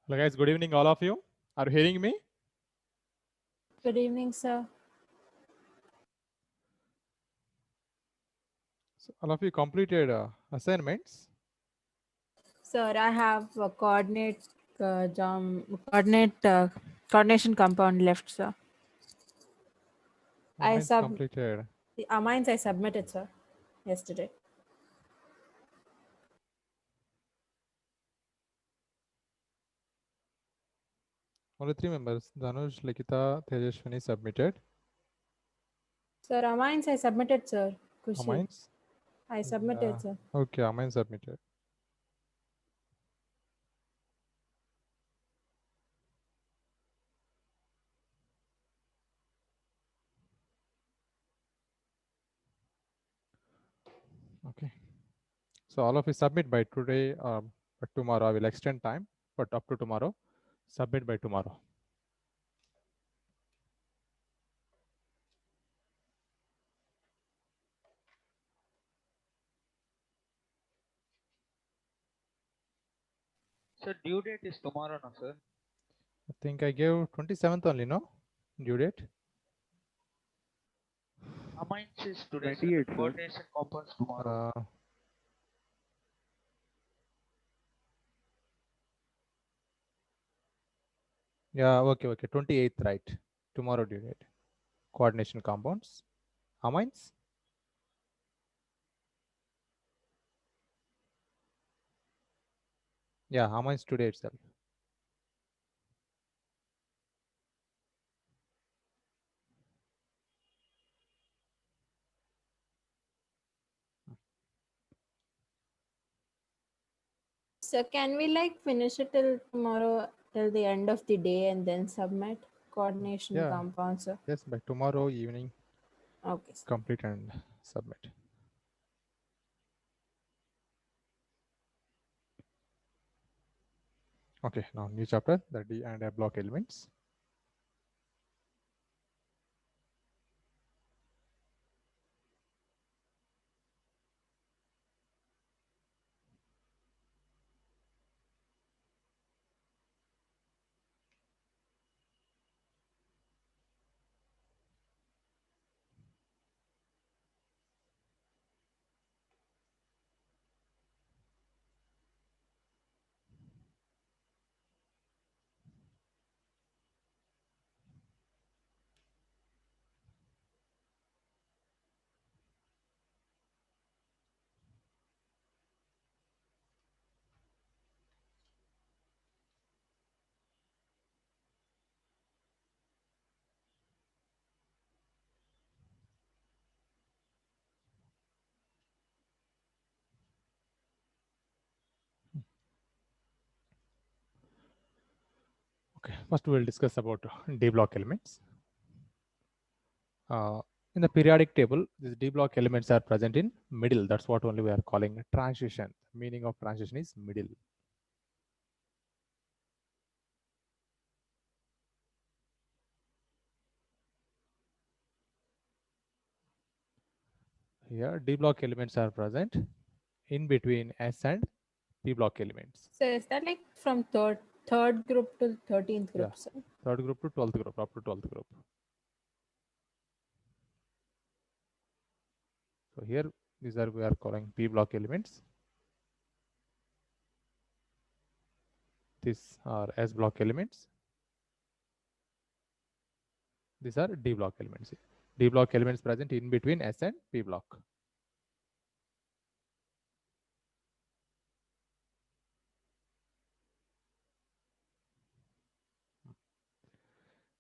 Hello guys, good evening all of you. Are you hearing me? Good evening, sir. So all of you completed assignments. Sir, I have a coordination compound left, sir. I Mine's sub completed. the amines I submitted, sir, yesterday. Only three members. Dhanush, Likita, Tejashwini submitted. Sir, amines I submitted, sir. Kushi, Amines? I Yeah. submitted, sir. Okay, Amines submitted. Okay. So all of you submit by today, but tomorrow I will extend time, but up to tomorrow. Submit by tomorrow. So due date is tomorrow, no sir? I think I gave 27th only, no? Due date? Amines is today, sir. 28, sir. Coordination compounds tomorrow. Yeah, okay. 28th, right? Tomorrow due date. Coordination compounds. Amines? Yeah, amines today itself. So can we finish it till tomorrow, till the end of the day, and then submit coordination Yeah. compound, sir? Yes, by tomorrow evening, Okay, sir. complete and submit. Okay, now new chapter, the D and F block elements. Okay, first we'll discuss about D block elements. In the periodic table, these D block elements are present in middle. That's what only we are calling transition. Meaning of transition is middle. Here, D block elements are present in between S and P block elements. So is that from third group to 13th Yeah, group, sir? third group to 12th group, up to 12th group. So here, these are we are calling P block elements. These are S block elements. These are D block elements. D block elements present in between S and P block.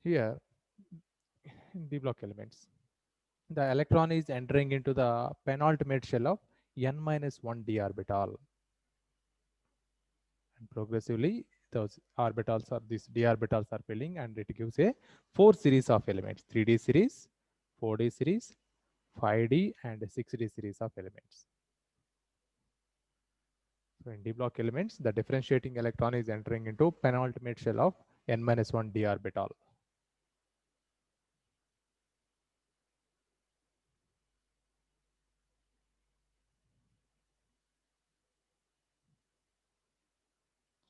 Here, in D block elements, the electron is entering into the penultimate shell of n minus 1 d orbital. And progressively, those orbitals are these d orbitals are filling, and it gives a 4 series of elements: 3D series, 4D series, 5D, and 6D series of elements. So in D block elements, the differentiating electron is entering into penultimate shell of n minus 1 d orbital.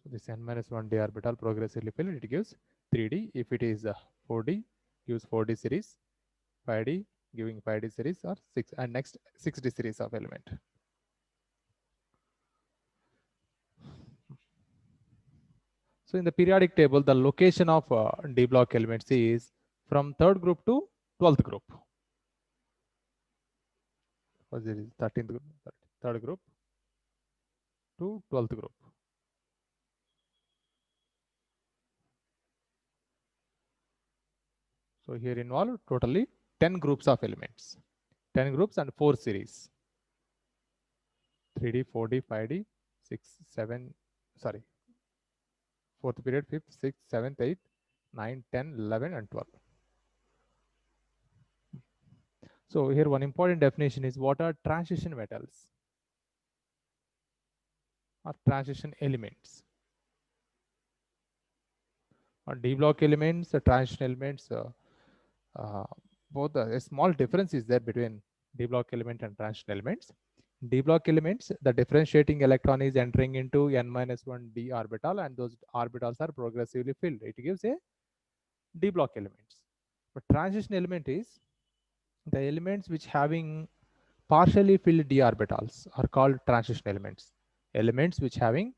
So this n minus 1 d orbital progressively filled, it gives 3d. If it is 4d, gives 4d series, 5d giving 5d series, or 6, and next 6d series of element. So in the periodic table, the location of d block elements is from third group to 12th group. Or there is 13th group, third group to 12th group. So here involved totally 10 groups of elements, 10 groups and 4 series. 3D, 4D, 5D, 6, 7, sorry, 4th period, 5th, 6th, 7th, 8th, 9, 10, 11 and 12. So here one important definition is what are transition metals or transition elements. Or D block elements, transition elements, both a small difference is there between D block element and transition elements. D block elements, the differentiating electron is entering into n minus 1 d orbital, and those orbitals are progressively filled. It gives a D block elements. But transition element is the elements which having partially filled d orbitals are called transition elements. Elements which having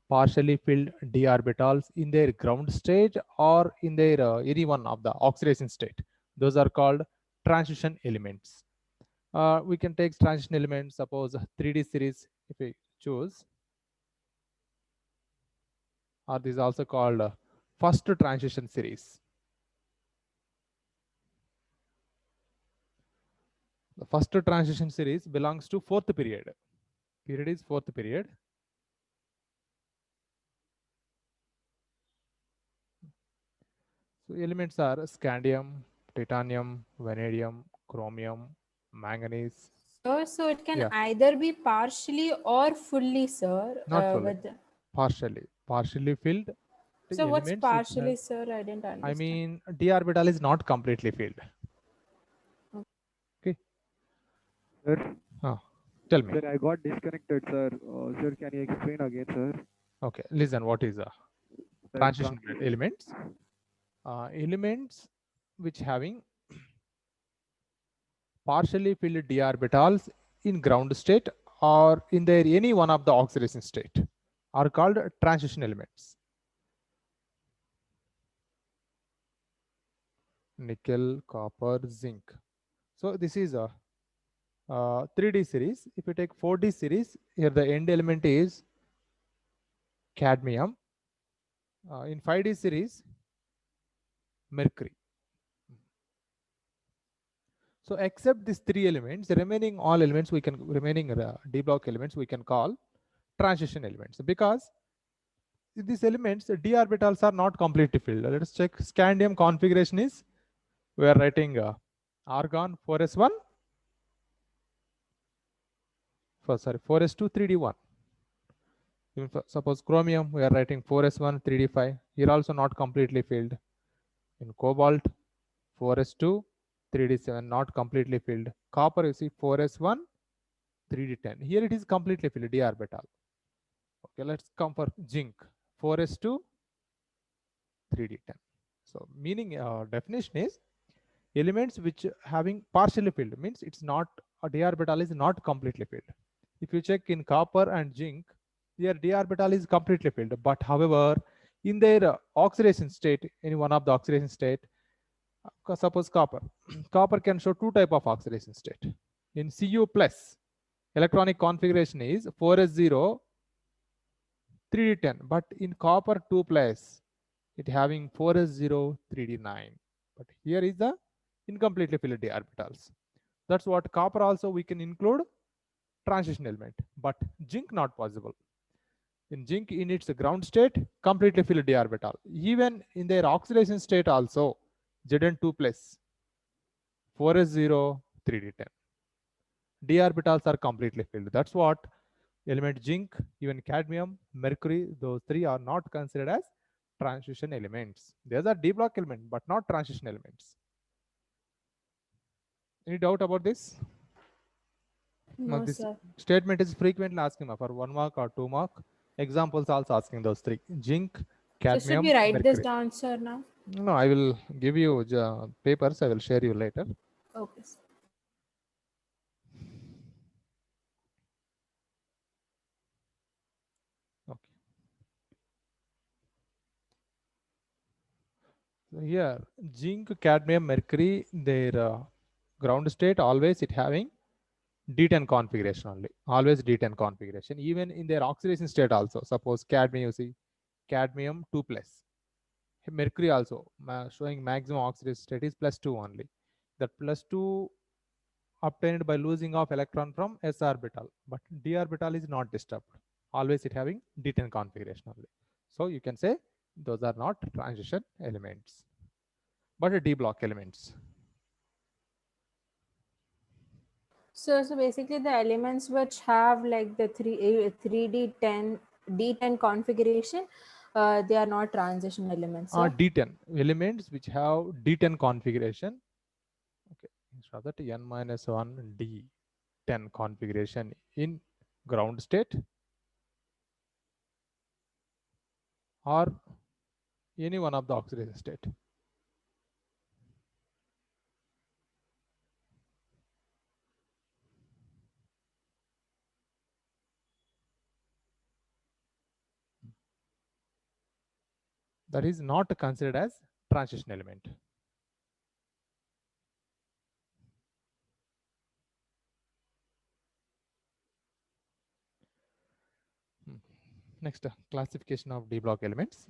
partially filled d orbitals in their ground state or in their any one of the oxidation state, those are called transition elements. We can take transition elements, suppose 3D series if we choose, or this is also called first transition series. The first transition series belongs to fourth period. Period is fourth period. So elements are scandium, titanium, vanadium, chromium, manganese. So it can Yeah. either be partially or fully, sir. Not fully. With Partially filled. so what's elements which partially, have, sir? I didn't understand. I mean, d orbital is not completely filled. Okay. Sir, Tell me. sir, I got disconnected, sir. Sir, can you explain again, sir? Okay, listen. What is Sir, transition elements? Elements which having partially filled d orbitals in ground state or in their any one of the oxidation state are called transition elements. Nickel, copper, zinc. So this is a 3D series. If you take 4D series, here the end element is cadmium. In 5D series, mercury. So except these 3 elements, the remaining all elements we can, remaining D block elements we can call transition elements, because these elements, the d orbitals are not completely filled. Let us check. Scandium configuration is, we are writing argon 4s1, sorry, 4s2 3d1. Suppose chromium, we are writing 4s1 3d5. Here also not completely filled. In cobalt 4s2 3d7, not completely filled. Copper, you see 4s1 3d10. Here it is completely filled, d orbital. Okay, let's come for zinc 4s2 3d10. So meaning definition is elements which having partially filled, means it's not, a d orbital is not completely filled. If you check in copper and zinc, their d orbital is completely filled, but however in their oxidation state, any one of the oxidation state, suppose copper copper can show two type of oxidation state. In Cu plus, electronic configuration is 4s0 3d10, but in copper 2 plus it having 4s0 3d9, but here is the incompletely filled d orbitals. That's what copper also we can include transition element, but zinc not possible. In zinc, in its ground state, completely filled d orbital. Even in their oxidation state also, Zn2 plus 4s0 3d10. D orbitals are completely filled. That's what element zinc, even cadmium, mercury, those three are not considered as transition elements. These are D block elements, but not transition elements. Any doubt about this? No, This sir. statement is frequently asked for 1 mark or 2 mark. Examples also asking those three: zinc, So should cadmium, we write this mercury. down, sir, now? No, I will give you papers. I will share you later. Okay. Sir. Okay. So here, zinc, cadmium, mercury, their ground state always it having D10 configuration only. Always D10 configuration. Even in their oxidation state also. Suppose cadmium, you see, cadmium 2 plus. Mercury also showing maximum oxidation state is +2 only. That +2 obtained by losing of electron from s orbital, but d orbital is not disturbed. Always it having D10 configuration only. So you can say those are not transition elements, but d block elements. So basically the elements which have like the 3D10 D10 configuration, they are not transition elements. Are Yeah? D10 elements which have D10 configuration. Okay, instead of that n minus 1 D10 configuration in ground state or any one of the oxidation state. That is not considered as transition element. Next, classification of d block elements.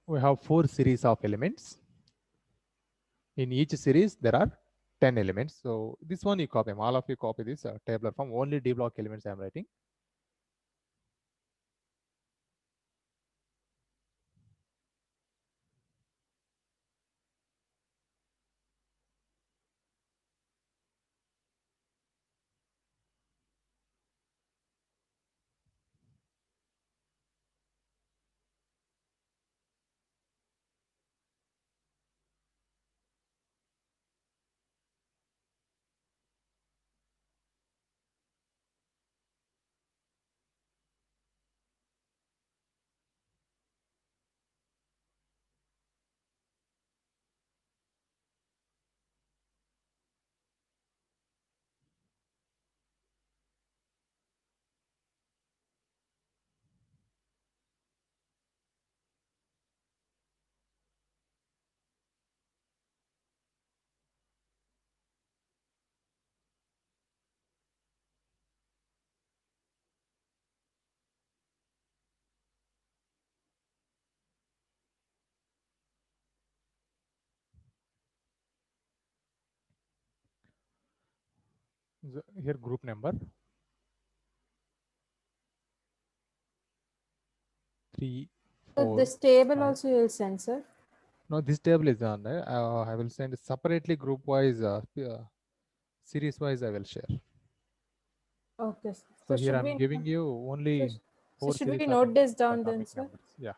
We have 4 series of elements. In each series, there are 10 elements. So this one you copy. All of you copy this tabular form. Only d block elements I am writing. Here group number 3, So 4, this table 5. also you'll censor. No, this table is on there. I will send separately group wise, series wise. I will share. Okay. Sir. So So here should I'm we giving you so, only so 4 should series we of note this elements, down then, atomic sir? numbers. Yeah.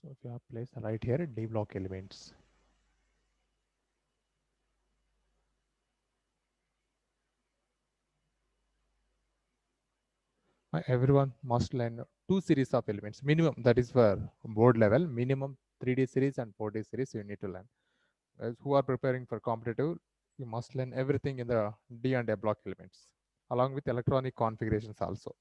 So if you have place right here, D block elements. Everyone must learn 2 series of elements minimum. That is for board level. Minimum 3D series and 4D series you need to learn. As who are preparing for competitive, you must learn everything in the D and A block elements, along with electronic configurations also.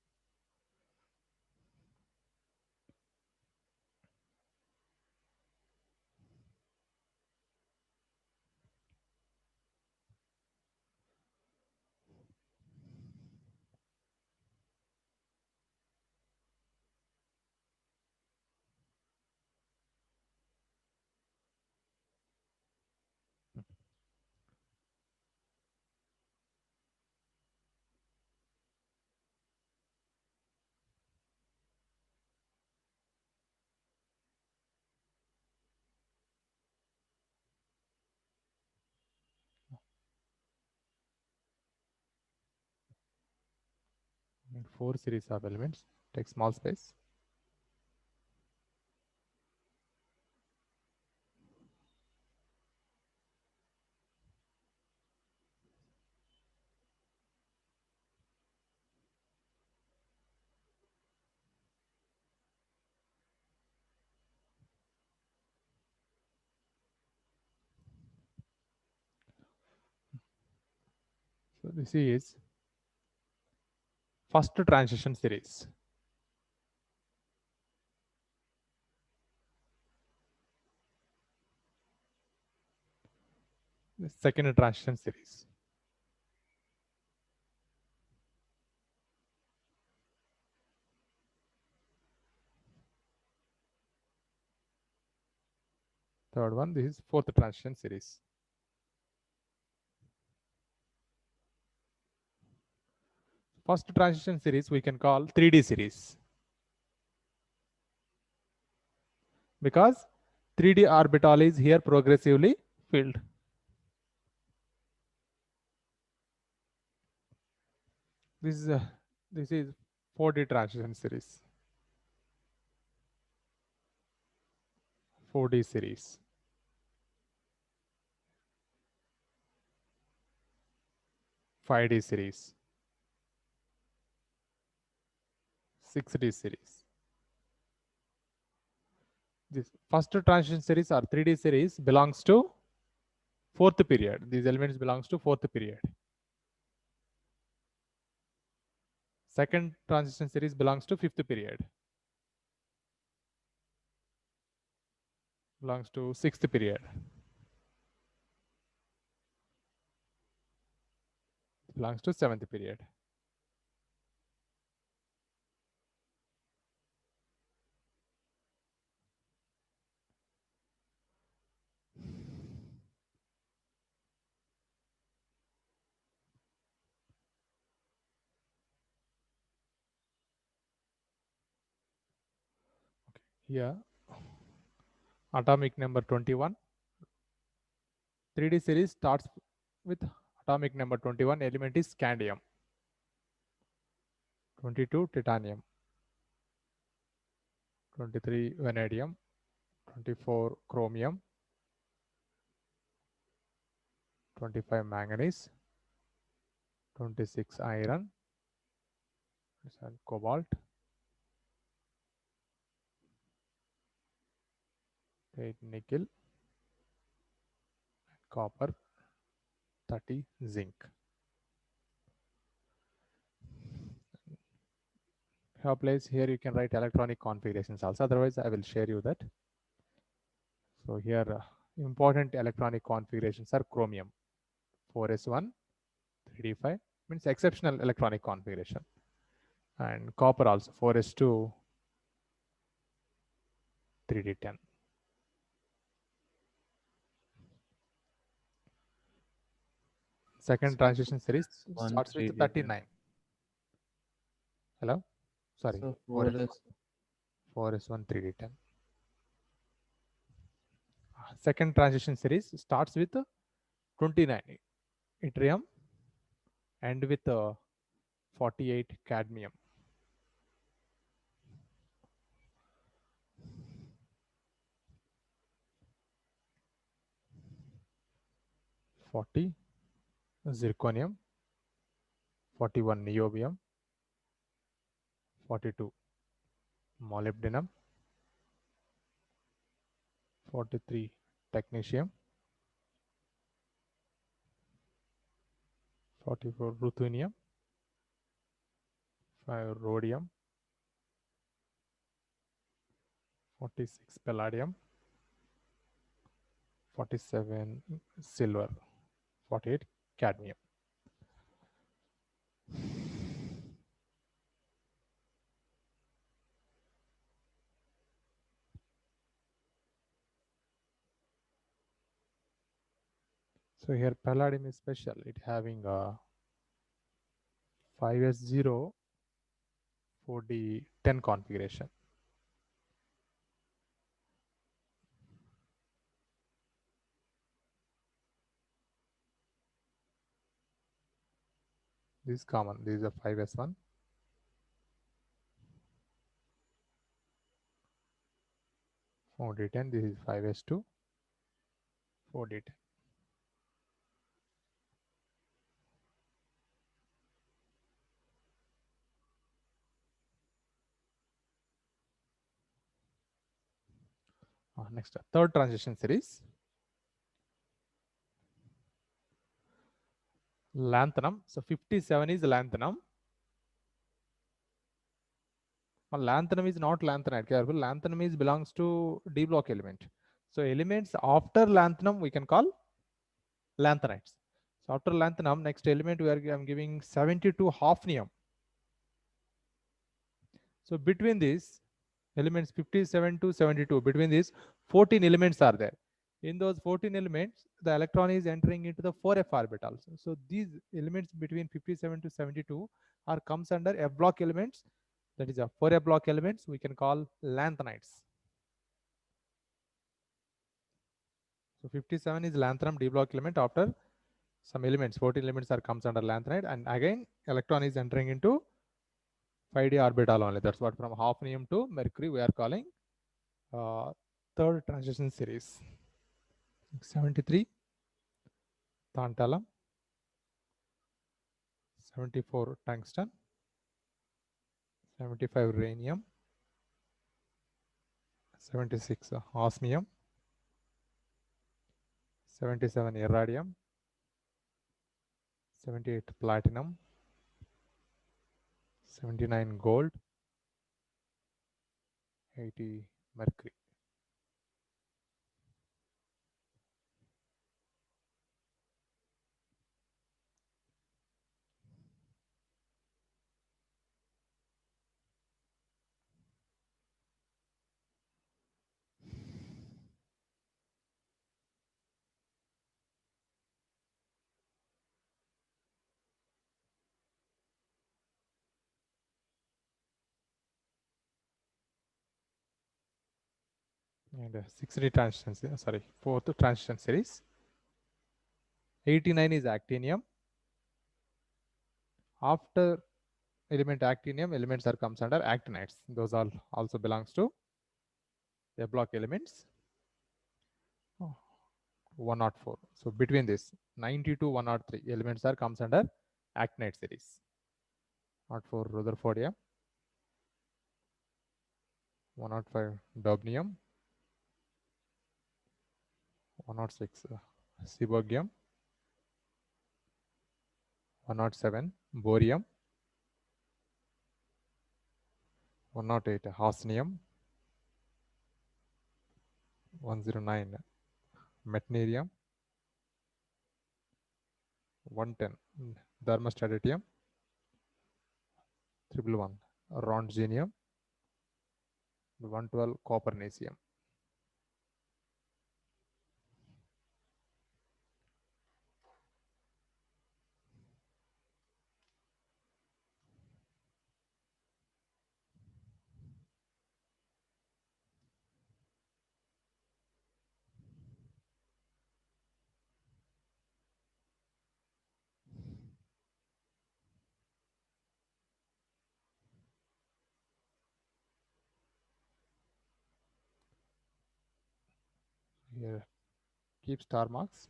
And 4 series of elements. Take small space. So this is first transition series. The second transition series. Third one, this is fourth transition series. First transition series we can call 3D series, because 3D orbital is here progressively filled. This is 4D transition series. 4D series. 5D series. 6D series. This first transition series or 3D series belongs to fourth period. These elements belongs to fourth period. Second transition series belongs to fifth period. Belongs to sixth period. Belongs to seventh period. Here, atomic number 21. 3D series starts with atomic number 21. Element is scandium. 22 titanium. 23 vanadium. 24 chromium. 25 manganese. 26 iron. And cobalt. 8 nickel. Copper. 30 zinc. Here place, here you can write electronic configurations also, otherwise I will share you that. So here important electronic configurations are chromium 4s1 3d5, means exceptional electronic configuration, and copper also 4s2 3d10. Second transition series starts with 39. Hello, sorry, So 4s1 3d10. Second transition series starts with 29 yttrium and with 48 cadmium. Zirconium, 41 niobium, 42 molybdenum, 43 technetium, 44 ruthenium, 5 rhodium, 46 palladium, 47 silver, 48 cadmium. So here palladium is special. It having a 5s0 4d10 configuration. This is common. This is a 5s1. 4d10. This is 5s2 4d10. Next, third transition series. Lanthanum. So 57 is lanthanum. Lanthanum is not lanthanide. Careful. Lanthanum is belongs to D block element. So elements after lanthanum we can call lanthanides. So after lanthanum, next element I'm giving 72 hafnium. So between these elements 57 to 72, between these 14 elements are there. In those 14 elements, the electron is entering into the 4f orbitals. So these elements between 57 to 72 are comes under F block elements. That is a 4f block elements we can call lanthanides. So 57 is lanthanum D block element. After some elements, 14 elements are comes under lanthanide, and again electron is entering into 5d orbital only. That's what from hafnium to mercury we are calling third transition series. 73 tantalum, 74 tungsten, 75 rhenium, 76 osmium, 77 iridium, 78 platinum, 79 gold, 80 mercury. And 6d transition, sorry, fourth transition series. 89 is actinium. After element actinium, elements are comes under actinides. Those all also belongs to F block elements. 104. So between this 90 to 103 elements are comes under actinide series. 104 Rutherfordium, 105 Dubnium, 106 Seaborgium, 107 Borium, 108 Hafnium, 109 Meitnerium, 110 Thermostatium, 111 Rontgenium, 112 Copernicium. Here keep star marks.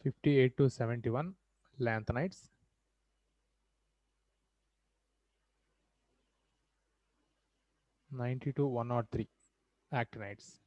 '58 to '71 lanthanides, 90 to 103 actinides.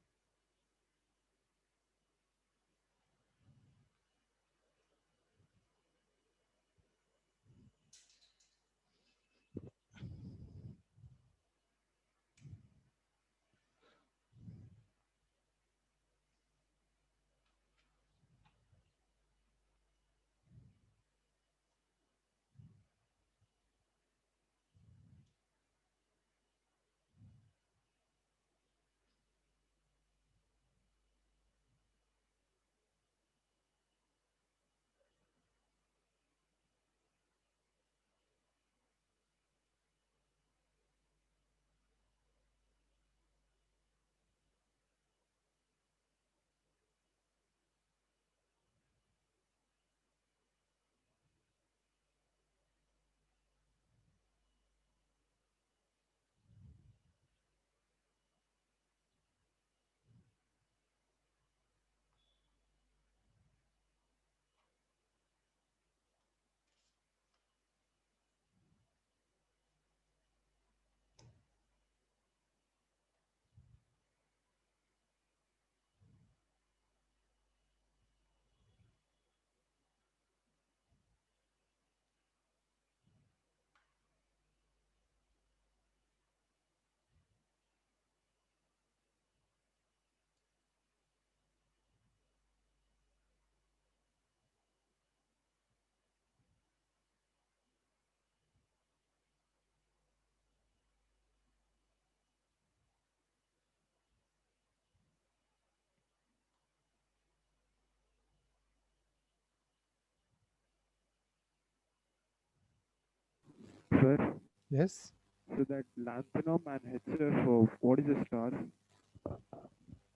Sir, Yes. so that lanthanum and HF, what is the star?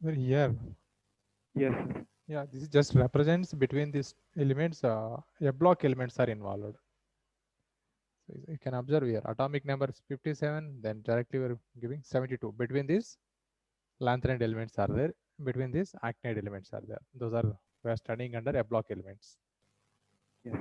Well, here, Yes, sir. yeah, this just represents between these elements, a block elements are involved. So you can observe here, atomic number is 57, then directly we're giving 72. Between these, lanthanide elements are there. Between these, actinide elements are there. Those are, we are studying under a block elements. Yes.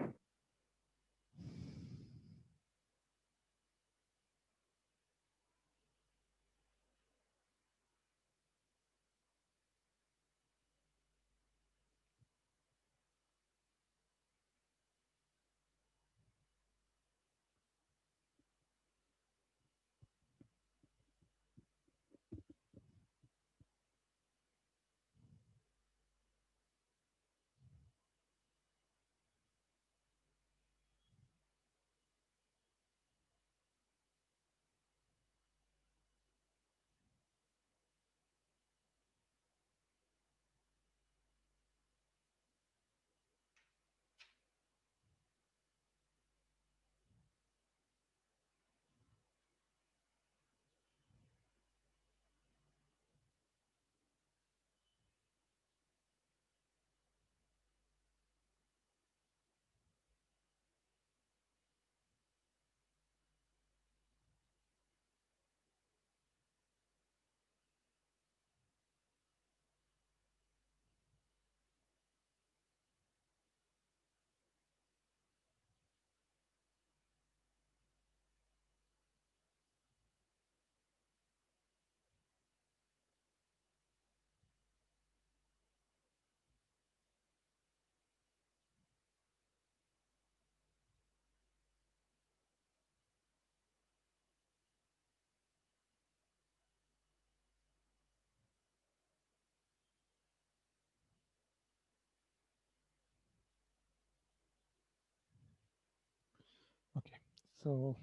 Okay. So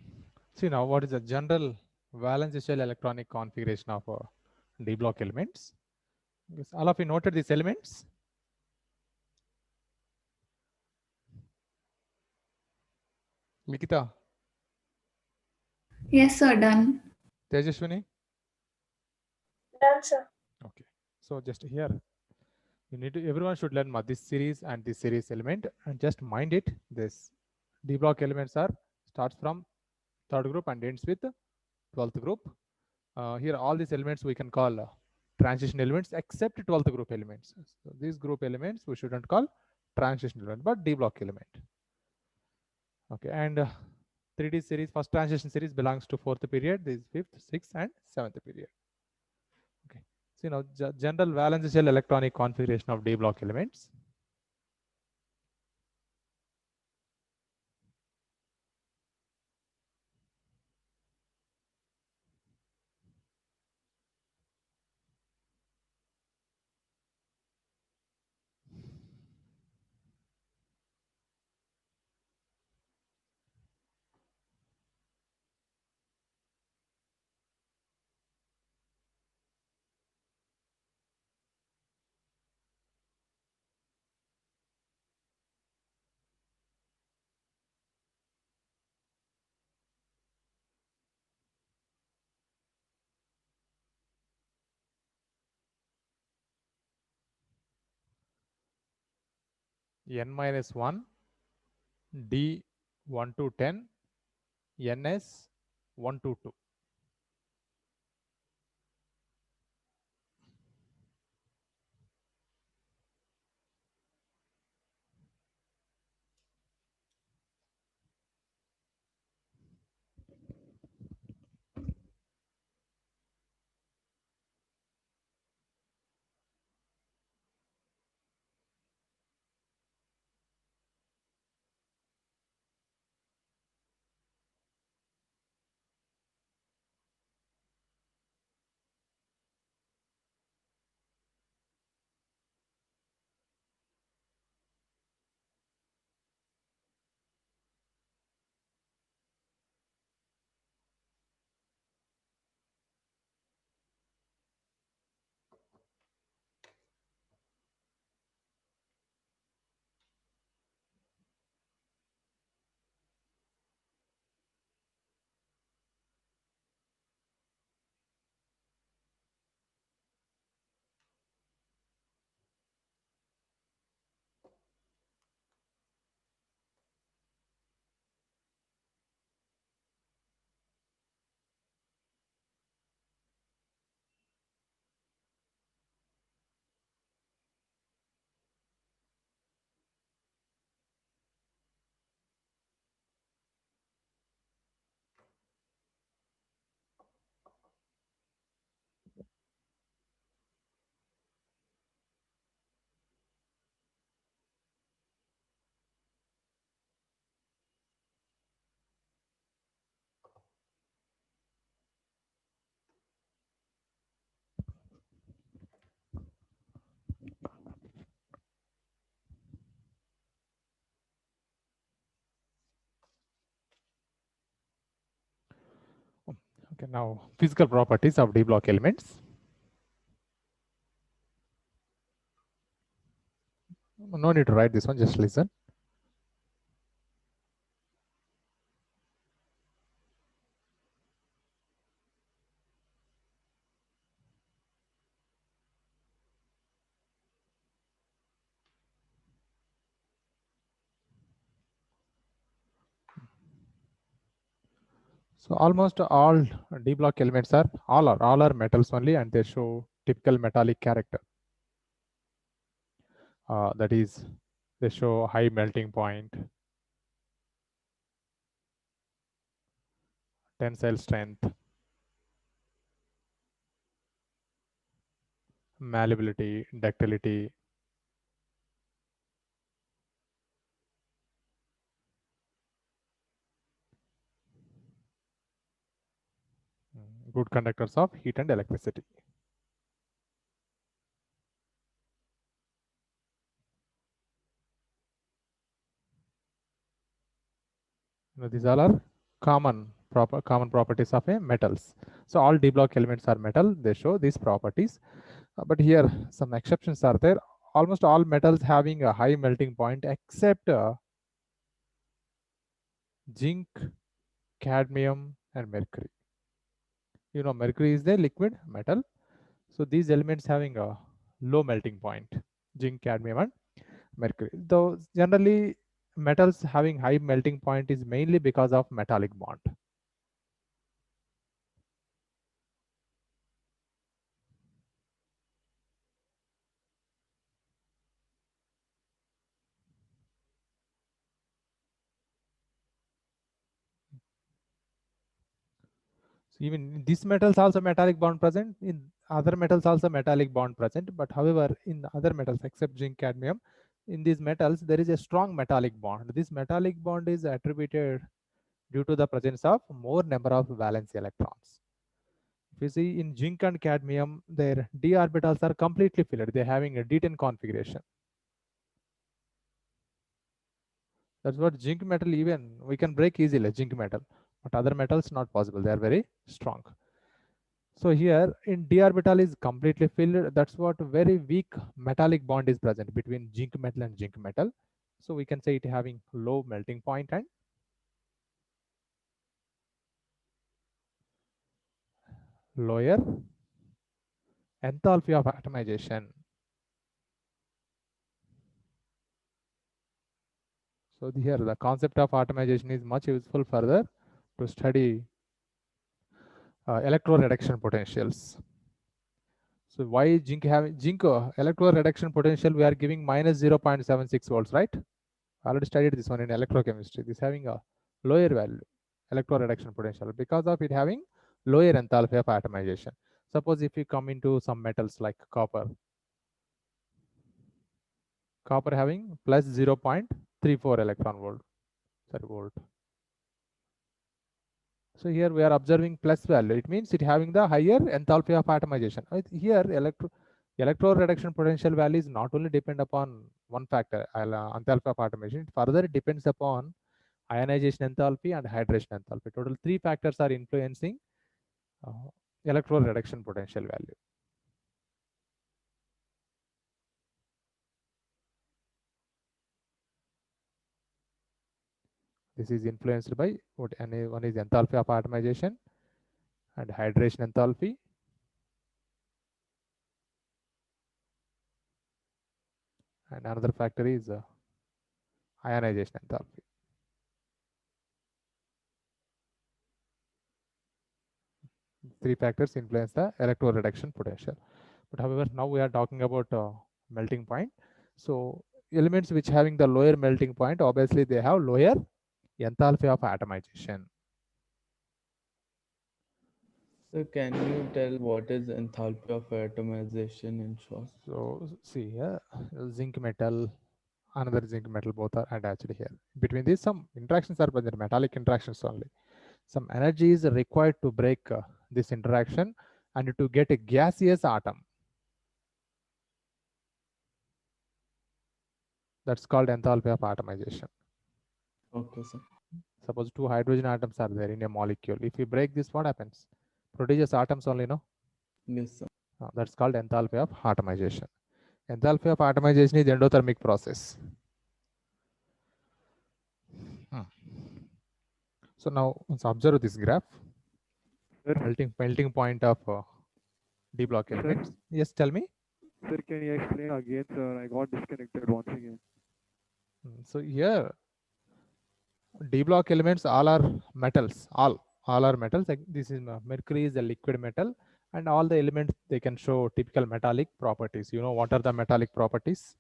see now what is the general valence shell electronic configuration of D block elements? Yes, all of you noted these elements. Likita, Yes, sir, done. Tejaswini. Done, sir. Okay. So just here, you need to, everyone should learn this series and this series element, and just mind it. This D block elements are starts from third group and ends with 12th group. Here all these elements we can call transition elements except 12th group elements. So these group elements we shouldn't call transition element but D block element. Okay, and 3D series, first transition series belongs to fourth period, this is fifth, sixth, and seventh period. Okay, so now general valence shell electronic configuration of D block elements. N minus 1, D 1 to 10, NS 1 to 2. Okay, now physical properties of D block elements. No need to write this one, just listen. So almost all D block elements are all are metals only, and they show typical metallic character. That is, they show high melting point, tensile strength, malleability, ductility. Good conductors of heat and electricity. These all are common properties of a metals. So all D block elements are metal. They show these properties. But here some exceptions are there. Almost all metals having a high melting point except zinc, cadmium, and mercury. You know, mercury is the liquid metal. So these elements having a low melting point, zinc, cadmium, and mercury. Though generally metals having high melting point is mainly because of metallic bond. So even these metals also metallic bond present, in other metals also metallic bond present, but however in other metals except zinc, cadmium, in these metals there is a strong metallic bond. This metallic bond is attributed due to the presence of more number of valence electrons. If you see in zinc and cadmium, their d orbitals are completely filled. They're having a d10 configuration. That's what zinc metal, even we can break easily zinc metal, but other metals not possible. They are very strong. So here in d orbital is completely filled. That's what very weak metallic bond is present between zinc metal and zinc metal. So we can say it having low melting point and lower enthalpy of atomization. So here the concept of atomization is much useful further to study electroreduction potentials. So why zinc having zinc electroreduction potential we are giving minus 0.76 volts, right? Already studied this one in electrochemistry. This having a lower value electroreduction potential because of it having lower enthalpy of atomization. Suppose if you come into some metals like copper having plus 0.34 electron volt. So here we are observing plus value. It means it having the higher enthalpy of atomization. Here electroreduction potential value is not only depend upon one factor, enthalpy of atomization. It further depends upon ionization enthalpy and hydration enthalpy. Total 3 factors are influencing electroreduction potential value. This is influenced by what one is enthalpy of atomization and hydration enthalpy. And another factor is ionization enthalpy. Three factors influence the electroreduction potential. But however, now we are talking about melting point. So elements which having the lower melting point, obviously they have lower enthalpy of atomization. So can you tell what is enthalpy of atomization in short? So see here, zinc metal, another zinc metal, both are attached here. Between these, some interactions are present, metallic interactions only. Some energy is required to break this interaction and to get a gaseous atom. That's called enthalpy of atomization. Okay, sir. Suppose 2 hydrogen atoms are there in a molecule. If you break this, what happens? Prodigious atoms only, no? Yes, sir. That's called enthalpy of atomization. Enthalpy of atomization is endothermic process. So now let's observe this graph. Sir, Melting point of D block Sir? elements. Yes, tell me. sir, can you explain again, sir? I got disconnected once again. So here D block elements all are metals. All are metals. Like this is mercury is a liquid metal, and all the elements they can show typical metallic properties. You know what are the metallic properties?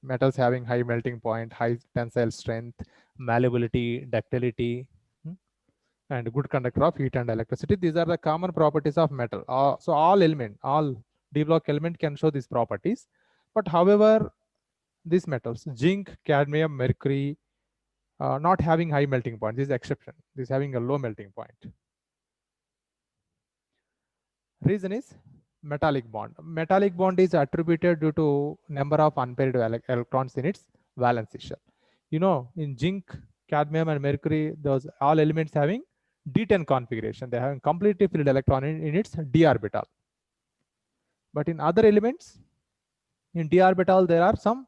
Metals having high melting point, high tensile strength, malleability, ductility, and good conductor of heat and electricity. These are the common properties of metal. So all D block element can show these properties. But however, these metals, zinc, cadmium, mercury, not having high melting point. This is exception. This is having a low melting point. Reason is metallic bond. Metallic bond is attributed due to number of unpaired electrons in its valency shell. You know, in zinc, cadmium, and mercury, those all elements having D10 configuration. They have completely filled electron in its d orbital. But in other elements, in d orbital, there are some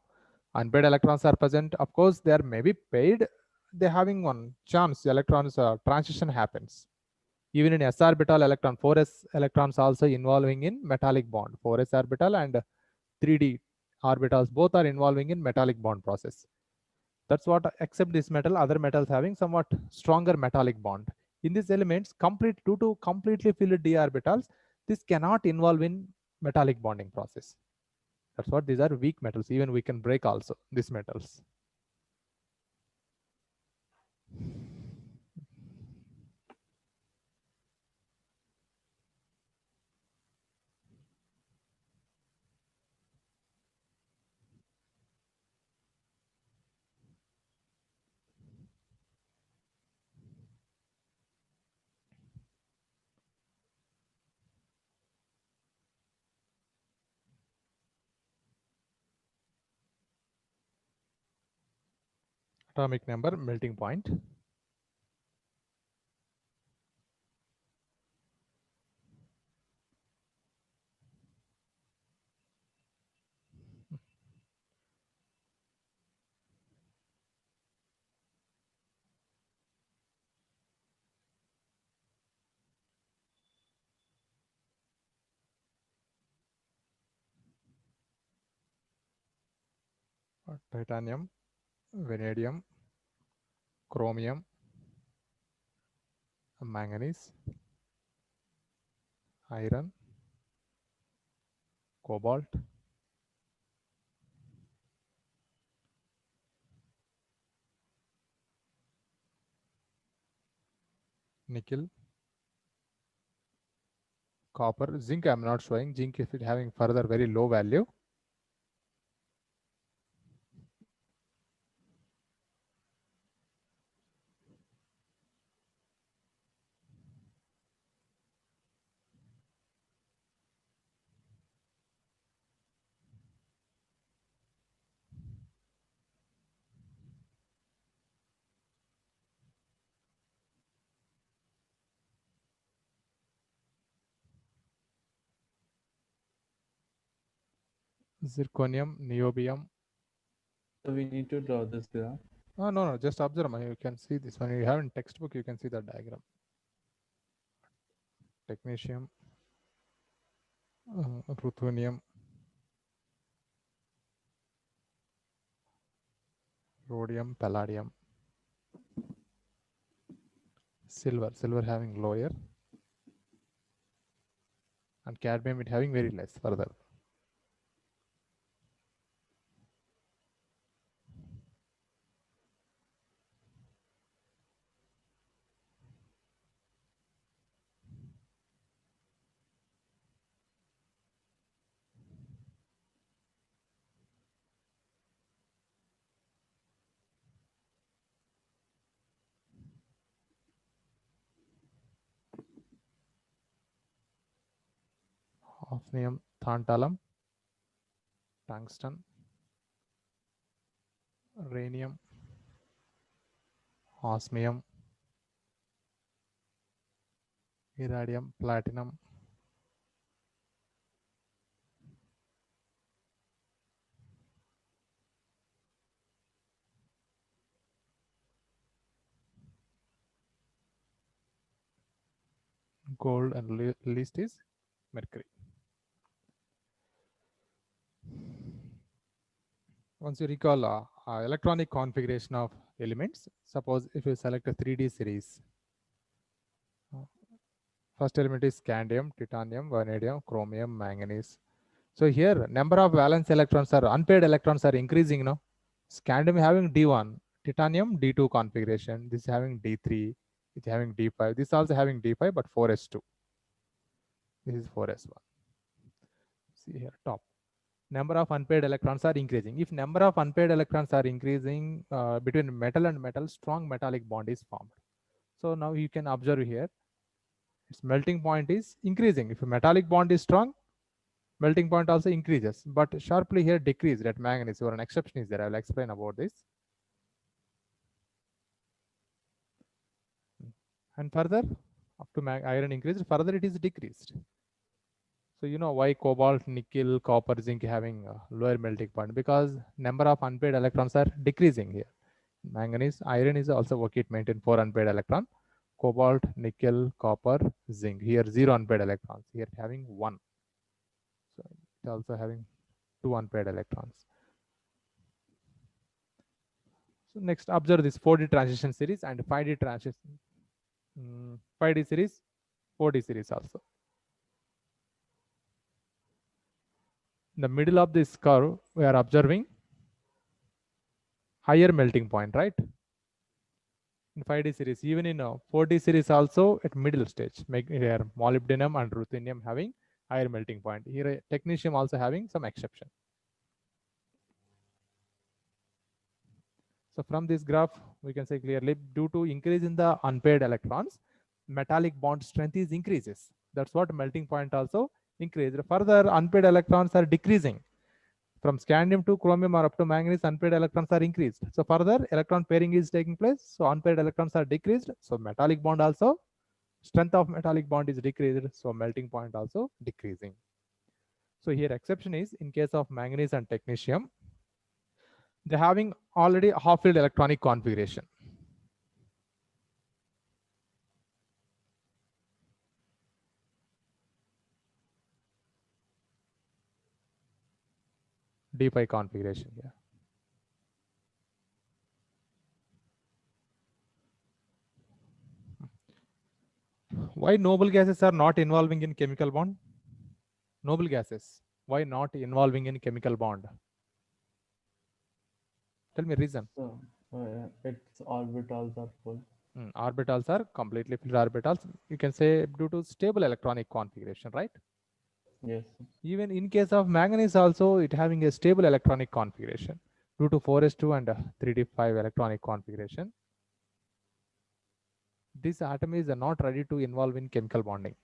unpaired electrons are present. Of course, they are maybe paired. They're having one chance electrons transition happens. Even in s orbital electron, 4s electrons also involving in metallic bond. 4s orbital and 3d orbitals both are involving in metallic bond process. That's what, except this metal, other metals having somewhat stronger metallic bond. In these elements, due to completely filled d orbitals, this cannot involve in metallic bonding process. That's what these are weak metals. Even we can break also these metals. Atomic number, melting point. Titanium, vanadium, chromium, manganese, iron, cobalt, nickel, copper, zinc. I'm not showing zinc if it having further very low value. Zirconium, niobium. So we need to draw this graph. Oh, no, just observe. You can see this one. You have in textbook, you can see the diagram. Technetium, ruthenium, rhodium, palladium, silver having lower, and cadmium it having very less further. Hafnium, tantalum, tungsten, rhenium, osmium, Iridium, platinum. Gold, and least is mercury. Once you recall electronic configuration of elements, suppose if you select a 3D series, first element is scandium, titanium, vanadium, chromium, manganese. So here number of valence electrons or unpaired electrons are increasing now. Scandium having D1, titanium D2 configuration, this is having D3, it's having D5, this is also having D5 but 4s2. This is 4s1. See here top. Number of unpaired electrons are increasing. If number of unpaired electrons are increasing between metal and metal, strong metallic bond is formed. So now you can observe here, its melting point is increasing. If a metallic bond is strong, melting point also increases, but sharply here decreased at manganese, or an exception is there. I will explain about this. And further, up to iron increased, further it is decreased. So you know why cobalt, nickel, copper, zinc having lower melting point, because number of unpaired electrons are decreasing here. Manganese, iron is also okay, it maintain 4 unpaired electron. Cobalt, nickel, copper, zinc, here 0 unpaired electrons, here having 1. So it's also having 2 unpaired electrons. So next, observe this 4D transition series and 5D transition, 5D series, 4D series also. In the middle of this curve, we are observing higher melting point, right? In 5D series, even in 4D series also at middle stage, make here molybdenum and ruthenium having higher melting point. Here technetium also having some exception. So from this graph, we can say clearly, due to increase in the unpaired electrons, metallic bond strength is increases. That's what melting point also increased. Further, unpaired electrons are decreasing. From scandium to chromium or up to manganese, unpaired electrons are increased. So further, electron pairing is taking place. So unpaired electrons are decreased. So metallic bond also, strength of metallic bond is decreased. So melting point also decreasing. So here exception is in case of manganese and technetium, they're having already half-filled electronic configuration. D5 configuration here. Why noble gases are not involving in chemical bond? Noble gases, why not involving in chemical bond? Tell me reason. So its orbitals are full. Orbitals are completely filled orbitals. You can say due to stable electronic configuration, right? Yes. Even in case of manganese also, it having a stable electronic configuration due to 4s2 and 3d5 electronic configuration. This atom is not ready to involve in chemical bonding.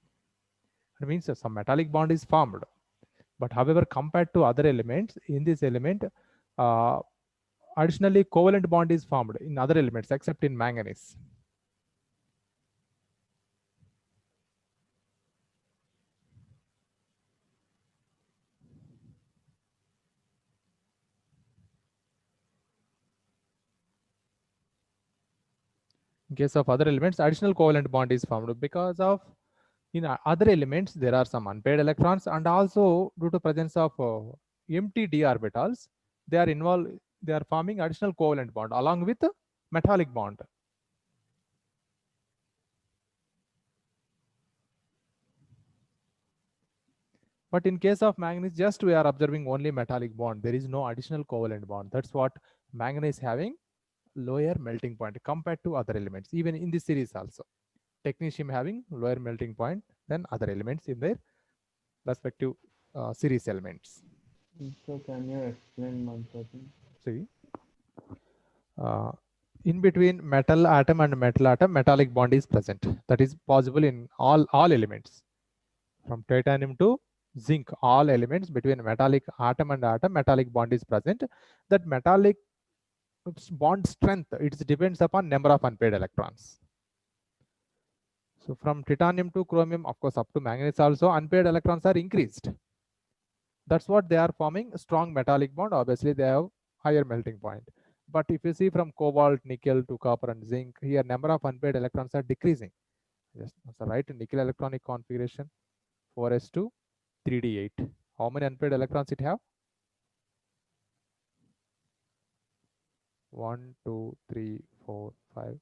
It means some metallic bond is formed. But however, compared to other elements, in this element, additionally covalent bond is formed in other elements except in manganese. In case of other elements, additional covalent bond is formed because of in other elements there are some unpaired electrons, and also due to presence of empty d orbitals, they are involved. They are forming additional covalent bond along with metallic bond. But in case of manganese, just we are observing only metallic bond. There is no additional covalent bond. That's what manganese having lower melting point compared to other elements. Even in this series also, technetium having lower melting point than other elements in their respective series elements. So can you explain one second? See, in between metal atom and metal atom, metallic bond is present. That is possible in all elements. From titanium to zinc, all elements between metallic atom and atom, metallic bond is present. That metallic bond strength, it depends upon number of unpaired electrons. So from titanium to chromium, of course, up to manganese also, unpaired electrons are increased. That's what they are forming a strong metallic bond. Obviously, they have higher melting point. But if you see from cobalt, nickel to copper and zinc, here number of unpaired electrons are decreasing. Yes, so right, nickel electronic configuration 4s2 3d8. How many unpaired electrons it have? 1, 2, 3, 4, 5,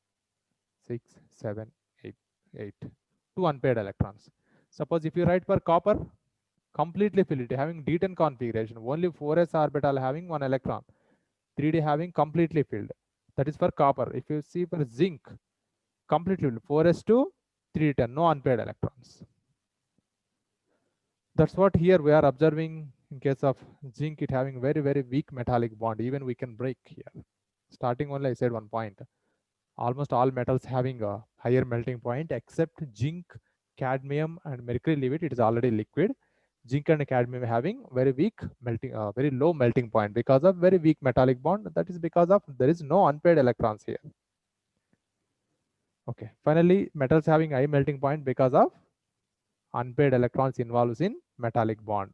6, 7, 8, 8. 2 unpaired electrons. Suppose if you write for copper, completely filled it, having D10 configuration, only 4s orbital having 1 electron, 3d having completely filled. That is for copper. If you see for zinc, completely filled, 4s2 3d10, no unpaired electrons. That's what here we are observing in case of zinc, it having very, very weak metallic bond. Even we can break here. Starting only I said one point. Almost all metals having a higher melting point except zinc, cadmium and mercury lead. It is already liquid. Zinc and cadmium having very weak melting, very low melting point because of very weak metallic bond. That is because of there is no unpaired electrons here. Okay. Finally, metals having high melting point because of unpaired electrons involved in metallic bond.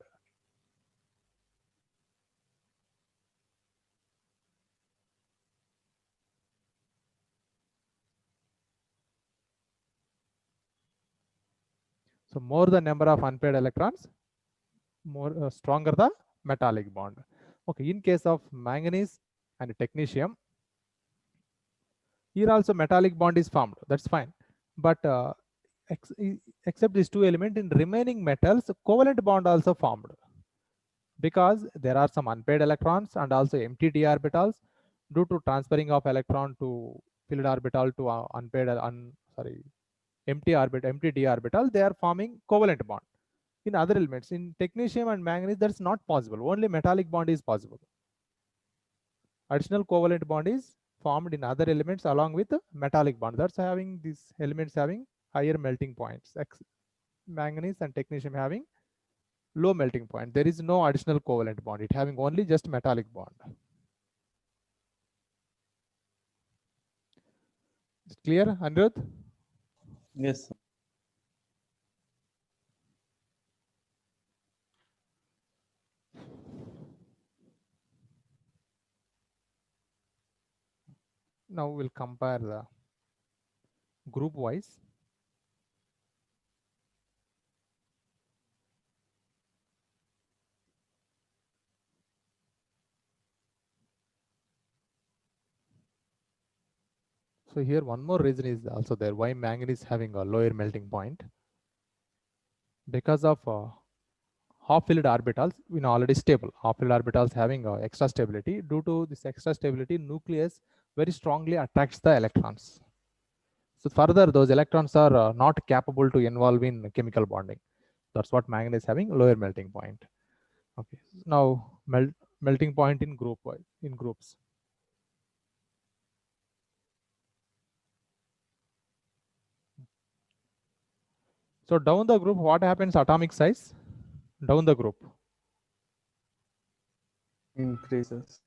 So more the number of unpaired electrons, more stronger the metallic bond. Okay, in case of manganese and technetium, here also metallic bond is formed. That's fine, but except these two elements, in remaining metals, covalent bond also formed because there are some unpaired electrons and also empty d orbitals due to transferring of electron to filled orbital to unpaired empty d orbital. They are forming covalent bond. In other elements, in technetium and manganese, that's not possible. Only metallic bond is possible. Additional covalent bond is formed in other elements along with the metallic bond. That's having these elements having higher melting points. Manganese and technetium having low melting point. There is no additional covalent bond. It having only just metallic bond. It's clear, Anirudh? Yes, sir. Now we'll compare the group wise. So here one more reason is also there why manganese having a lower melting point. Because of half-filled orbitals, we know already stable. Half-filled orbitals having extra stability. Due to this extra stability, nucleus very strongly attracts the electrons. So further, those electrons are not capable to involve in chemical bonding. That's what manganese having lower melting point. Okay, now melting point in groups. So down the group, what happens? Atomic size down the group. Increases.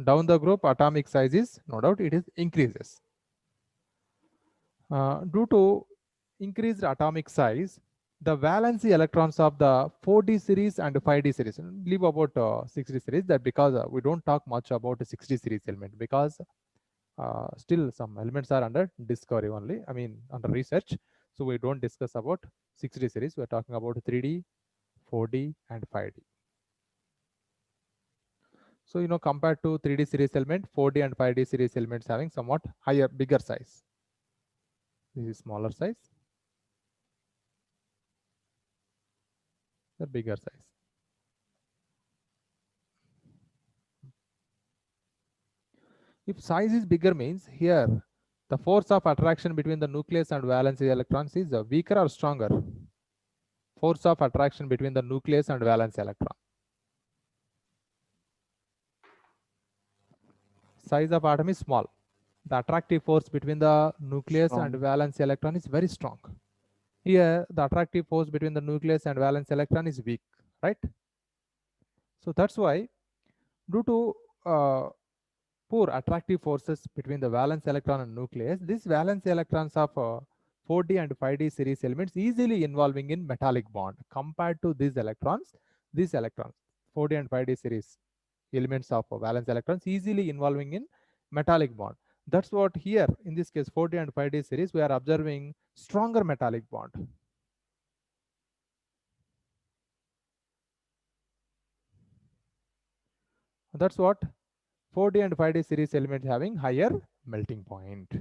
Down the group, atomic size is no doubt it is increases. Due to increased atomic size, the valency electrons of the 4D series and 5D series, leave about 6D series, that because we don't talk much about the 6D series element because still some elements are under discovery only, I mean under research. So we don't discuss about 6D series, we're talking about 3D, 4D and 5D. So, you know, compared to 3D series element, 4D and 5D series elements having somewhat higher, bigger size. This is smaller size, the bigger size. If size is bigger means here, the force of attraction between the nucleus and valence electrons is weaker or stronger? Force of attraction between the nucleus and valence electron. Size of atom is small. The attractive force between the nucleus and valence electron is very strong. Here, the attractive force between the nucleus and valence electron is weak, right? So that's why, due to poor attractive forces between the valence electron and nucleus, these valence electrons of 4d and 5d series elements easily involving in metallic bond compared to these electrons. 4d and 5d series elements of valence electrons easily involving in metallic bond. That's what here in this case 4d and 5d series we are observing stronger metallic bond. That's what 4d and 5d series elements having higher melting point.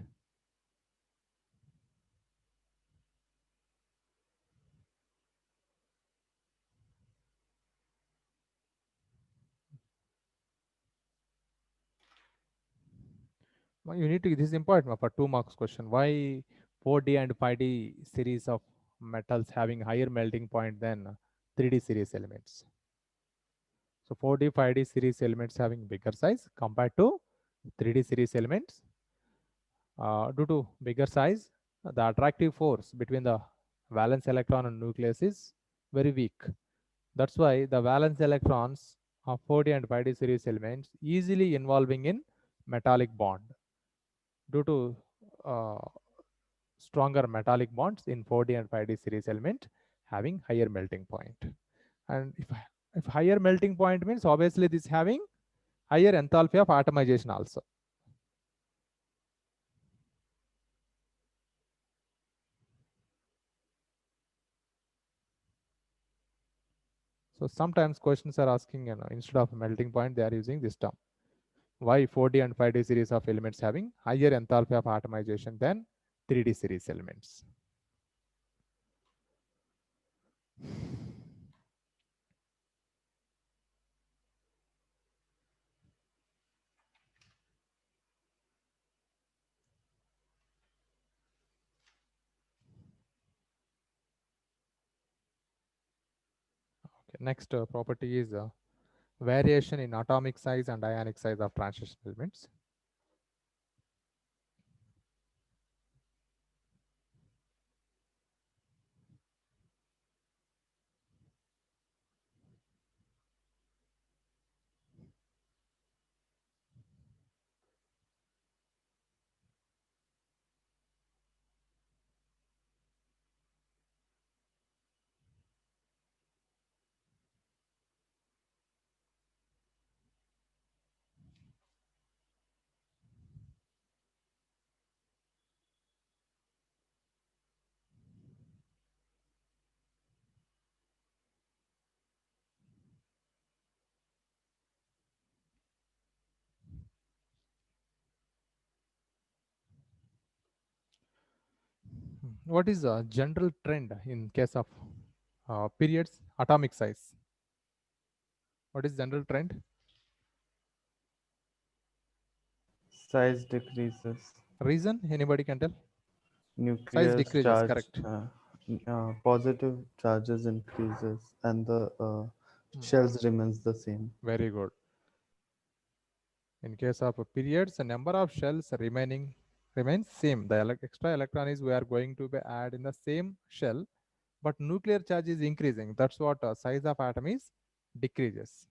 Well, you need to, this is important for 2 marks question. Why 4d and 5d series of metals having higher melting point than 3d series elements? So 4d 5d series elements having bigger size compared to 3d series elements. Due to bigger size, the attractive force between the valence electron and nucleus is very weak. That's why the valence electrons of 4d and 5d series elements easily involving in metallic bond due to stronger metallic bonds in 4d and 5d series element having higher melting point. And if higher melting point means obviously this having higher enthalpy of atomization also. So sometimes questions are asking, instead of melting point, they are using this term. Why 4D and 5D series of elements having higher enthalpy of atomization than 3D series elements? Okay, next property is variation in atomic size and ionic size of transition elements. What is a general trend in case of periods atomic size? What is general trend? Size decreases. Reason? Anybody can tell? Size Nucleus decreases, charge, correct. positive charges increases, and the shells remains the same. Very good. In case of periods, the number of shells remains same. The extra electron is we are going to be add in the same shell, but nuclear charge is increasing. That's what size of atom is decreases.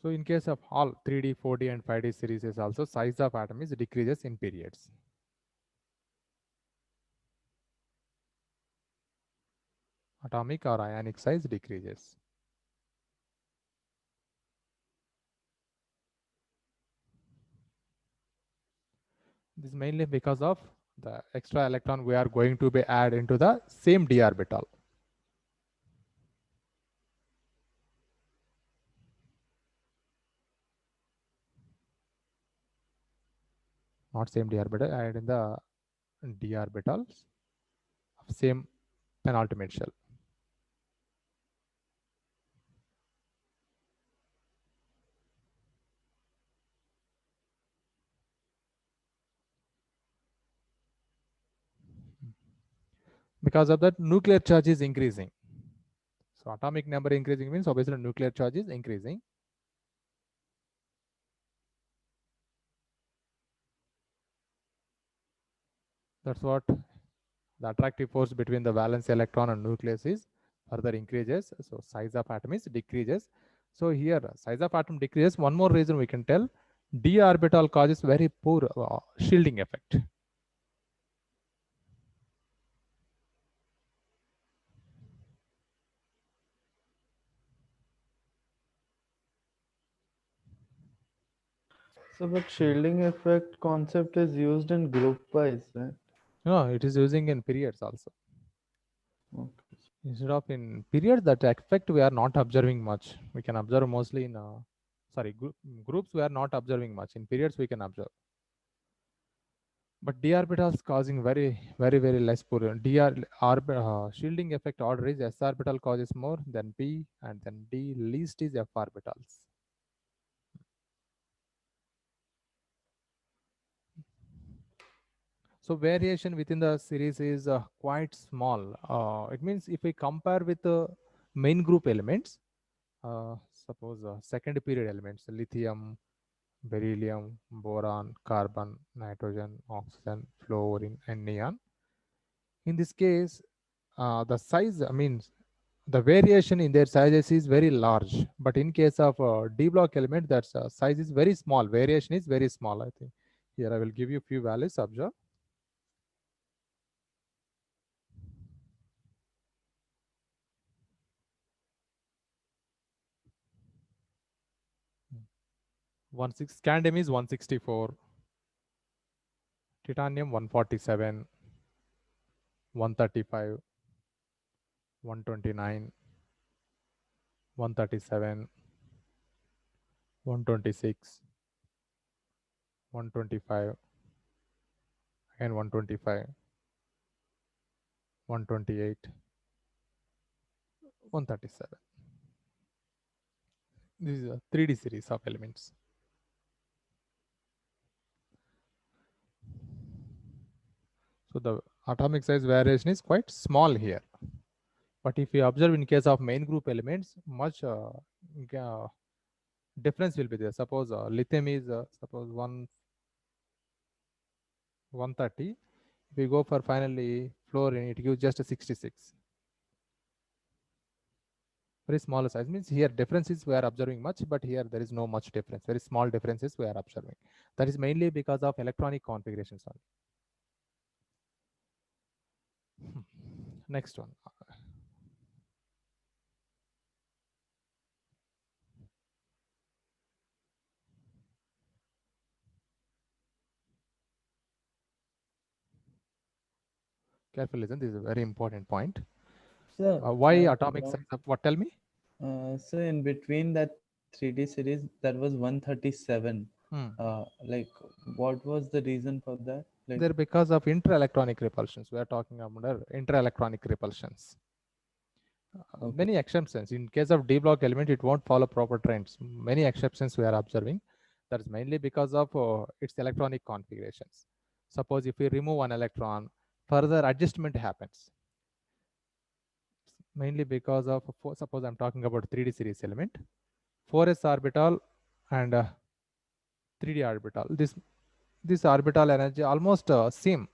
So in case of all 3D, 4D and 5D series is also size of atom is decreases in periods. Atomic or ionic size decreases. This is mainly because of the extra electron we are going to be add into the same d orbital. Not same d orbital, add in the d orbitals of same penultimate shell. Because of that, nuclear charge is increasing. So atomic number increasing means obviously nuclear charge is increasing. That's what the attractive force between the valence electron and nucleus is further increases. So size of atom is decreases. So here size of atom decreases. One more reason we can tell, d orbital causes very poor shielding effect. So, but shielding effect concept is used in group wise, right? No, it is using in periods also. Okay. Instead of in periods, that effect we are not observing much. We can observe mostly in groups we are not observing much. In periods we can observe. But d orbitals causing very less poor. Shielding effect order is s orbital causes more, then p, and then d least is f orbitals. So variation within the series is quite small. It means if we compare with the main group elements, suppose second period elements, lithium, beryllium, boron, carbon, nitrogen, oxygen, fluorine, and neon. In this case, the size, the variation in their sizes is very large. But in case of D block element, that size is very small. Variation is very small, I think. Here I will give you a few values, observe. Scandium is 164, titanium 147, 135, 129, 137, 126, 125, and 125, 128, 137. This is a 3D series of elements. So the atomic size variation is quite small here. But if you observe in case of main group elements, much difference will be there. Suppose lithium is suppose 130. If we go for finally fluorine, it gives just a 66. Very small size means here differences we are observing much, but here there is no much difference. Very small differences we are observing. That is mainly because of electronic configurations only. Next one. Careful listen, this is a very important point. So, Why atomic size of what? Tell me. So in between that 3D series, that was 137. Like, what was the reason for that? Like, They're because of inter-electronic repulsions. We are talking about inter-electronic repulsions. Okay. Many exceptions. In case of D block element, it won't follow proper trends. Many exceptions we are observing. That is mainly because of its electronic configurations. Suppose if we remove one electron, further adjustment happens. Mainly because of, suppose I'm talking about 3D series element, 4s orbital and 3D orbital. This orbital energy almost same.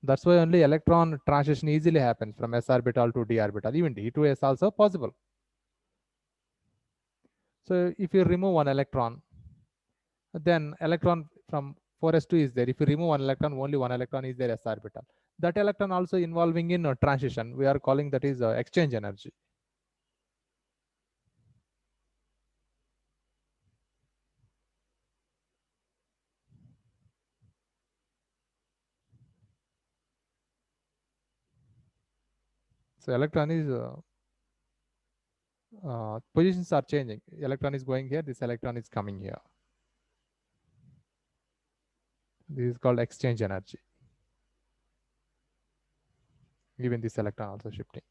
That's why only electron transition easily happens from s orbital to d orbital. Even d to s also possible. So if you remove one electron, then electron from 4s2 is there. If you remove one electron, only one electron is there s orbital. That electron also involving in transition. We are calling that is exchange energy. So electron is positions are changing. Electron is going here. This electron is coming here. This is called exchange energy. Even this electron also shifting.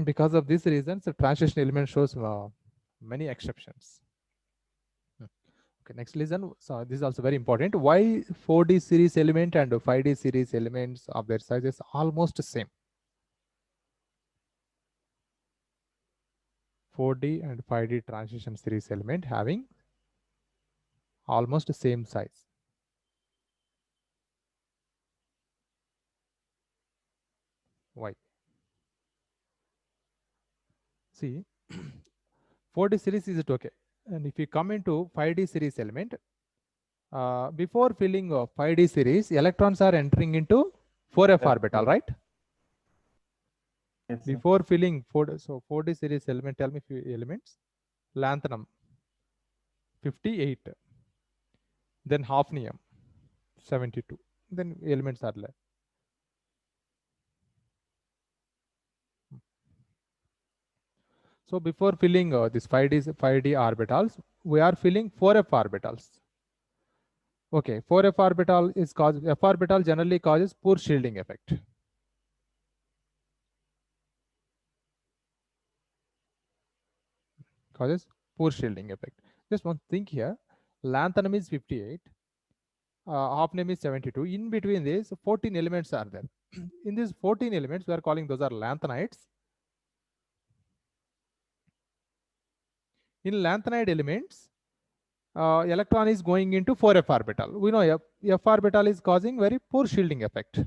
Because of these reasons, the transition element shows many exceptions. Okay, next listen. So this is also very important. Why 4D series element and 5D series elements of their sizes almost the same? 4D and 5D transition series element having almost same size. Why? See, 4D series is it okay? And if you come into 5D series element, before filling of 5D series, electrons are entering into 4f orbital, right? Yes, sir. Before filling 4D series element, tell me few elements. Lanthanum 58, then hafnium 72, then elements are left. So before filling this 5D orbitals, we are filling 4f orbitals. Okay, 4f orbital is f orbital generally causes poor shielding effect. Causes poor shielding effect. Just one thing here, lanthanum is 58, hafnium is 72. In between these 14 elements are there. In these 14 elements, we are calling those are lanthanides. In lanthanide elements, electron is going into 4f orbital. We know f orbital is causing very poor shielding effect.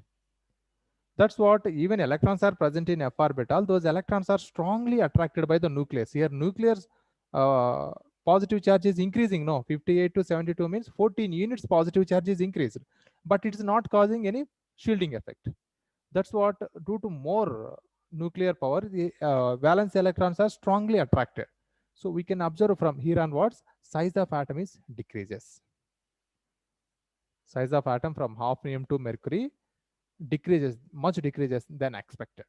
That's what even electrons are present in f orbital. Those electrons are strongly attracted by the nucleus. Here, nucleus positive charge is increasing. No, 58 to 72 means 14 units positive charge is increased, but it is not causing any shielding effect. That's what, due to more nuclear power, the valence electrons are strongly attracted. So we can observe from here onwards, size of atom is decreases. Size of atom from hafnium to mercury decreases, much decreases than expected.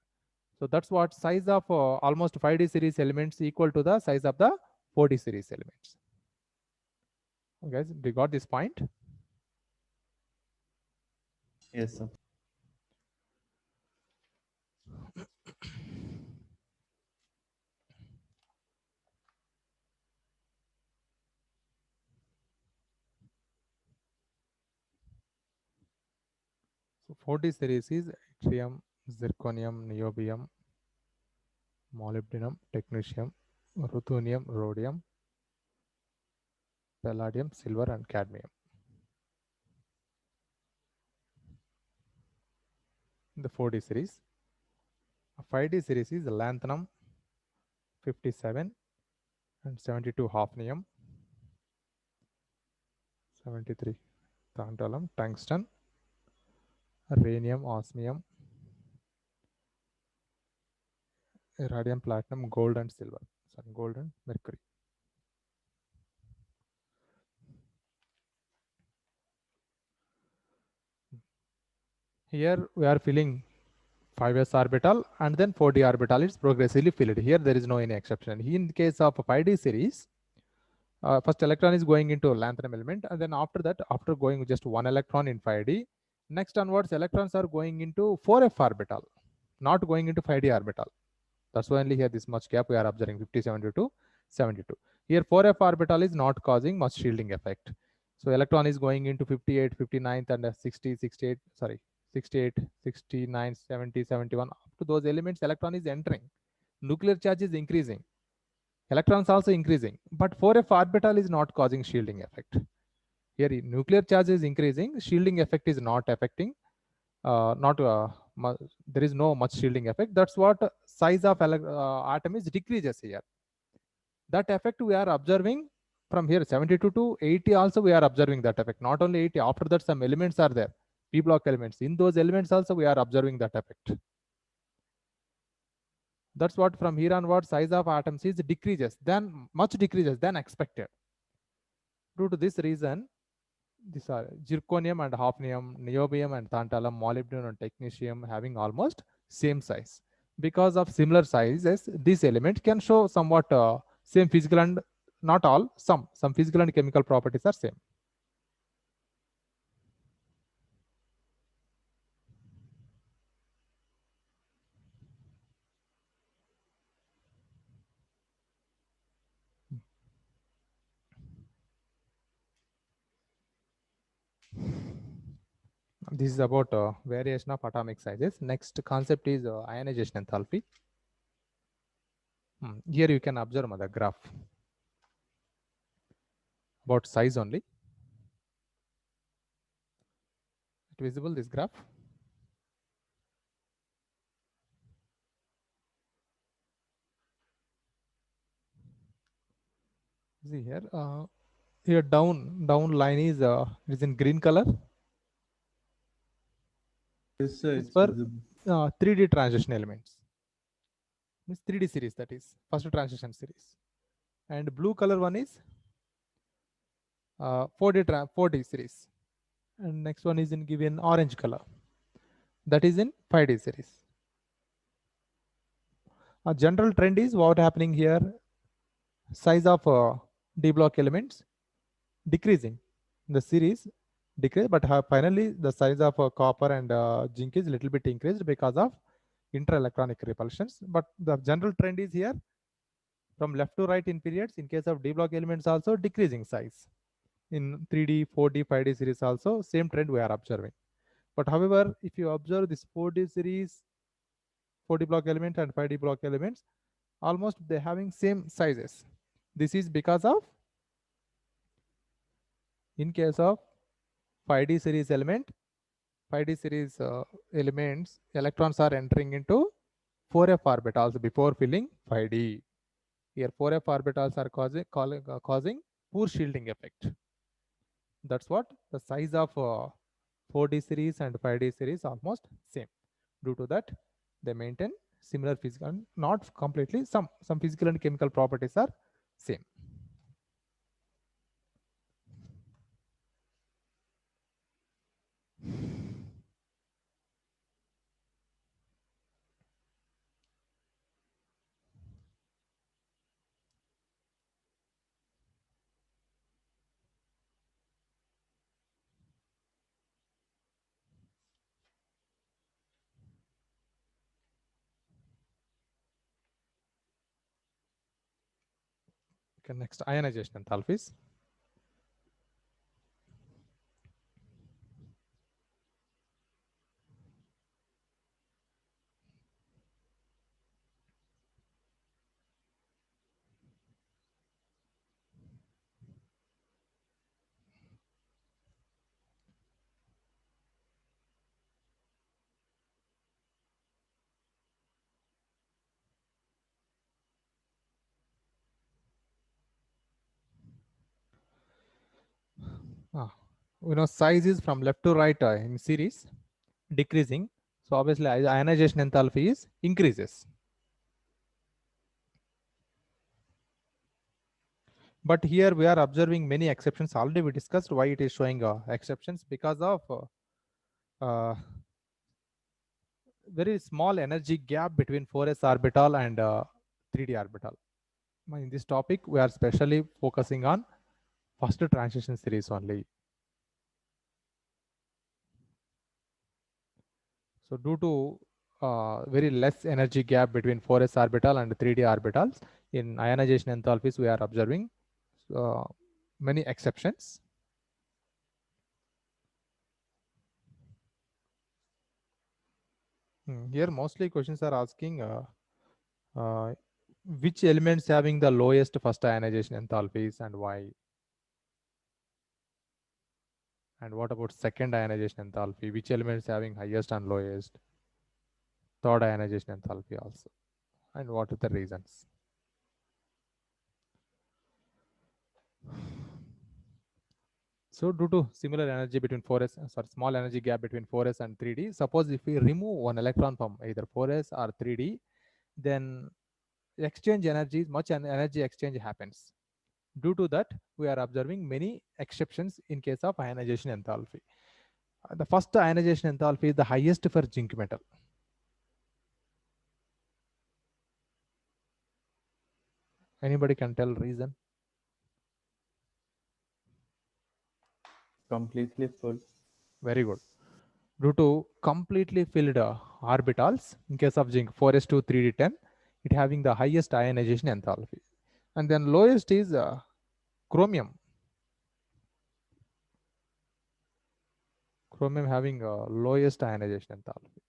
So that's what size of almost 5D series elements equal to the size of the 4D series elements. Okay, guys, we got this point? Yes, sir. So 4D series is yttrium, zirconium, niobium, molybdenum, technetium, ruthenium, rhodium, palladium, silver, and cadmium. The 4D series. A 5D series is lanthanum 57 and 72 hafnium, 73 tantalum, tungsten, rhenium, osmium, radium, platinum, gold, and silver. Sorry, gold and mercury. Here we are filling 5s orbital and then 4D orbital is progressively filled. Here there is no any exception. In the case of 5D series, first electron is going into lanthanum element, and then after that, after going just one electron in 5D, next onwards electrons are going into 4f orbital, not going into 5D orbital. That's why only here this much gap we are observing 57 to 72. Here 4f orbital is not causing much shielding effect. So electron is going into 58, 59th and 60, 68, sorry, 68, 69, 70, 71. Up to those elements, electron is entering. Nuclear charge is increasing. Electrons also increasing, but 4f orbital is not causing shielding effect. Here nuclear charge is increasing, shielding effect is not affecting, there is no much shielding effect. That's what size of atom is decreases here. That effect we are observing from here 72 to 80 also we are observing that effect. Not only 80, after that some elements are there, p block elements. In those elements also we are observing that effect. That's what from here onward size of atoms is decreases, then much decreases than expected. Due to this reason, these are zirconium and hafnium, niobium and tantalum, molybdenum and technetium having almost same size. Because of similar sizes, this element can show somewhat same physical and not all, some physical and chemical properties are same. This is about variation of atomic sizes. Next concept is ionization enthalpy. Here you can observe the graph about size only. visible, this graph? See here, here down line is in green color. Yes, sir, It's it's for visible. 3D transition elements. Means 3D series, that is first transition series. And blue color one is 4D series. And next one is in given orange color. That is in 5D series. A general trend is what happening here. Size of D block elements decreasing. The series decrease, but finally the size of copper and zinc is little bit increased because of inter-electronic repulsions. But the general trend is here from left to right in periods. In case of D block elements also decreasing size. In 3D, 4D, 5D series also same trend we are observing. But however, if you observe this 4D series, 4D block element and 5D block elements, almost they're having same sizes. This is because of, in case of 5D series element, 5D series elements, electrons are entering into 4f orbitals before filling 5D. Here 4f orbitals are causing poor shielding effect. That's what the size of 4D series and 5D series almost same. Due to that, they maintain similar physical, not completely, some physical and chemical properties are same. Okay, next, ionization enthalpies. Size is from left to right in series decreasing. So obviously ionization enthalpy is increases. But here we are observing many exceptions. Already we discussed why it is showing exceptions, because of very small energy gap between 4s orbital and 3D orbital. In this topic, we are specially focusing on first transition series only. So due to very less energy gap between 4s orbital and 3D orbitals, in ionization enthalpies we are observing many exceptions. Here mostly questions are asking which elements having the lowest first ionization enthalpies and why? And what about second ionization enthalpy? Which elements having highest and lowest? Third ionization enthalpy also. And what are the reasons? So due to similar energy between 4s, small energy gap between 4s and 3D, suppose if we remove one electron from either 4s or 3D, then exchange energies, much energy exchange happens. Due to that, we are observing many exceptions in case of ionization enthalpy. The first ionization enthalpy is the highest for zinc metal. Anybody can tell reason? Completely full. Very good. Due to completely filled orbitals, in case of zinc 4s2 3d10, it having the highest ionization enthalpy. And then lowest is chromium. Chromium having lowest ionization enthalpy.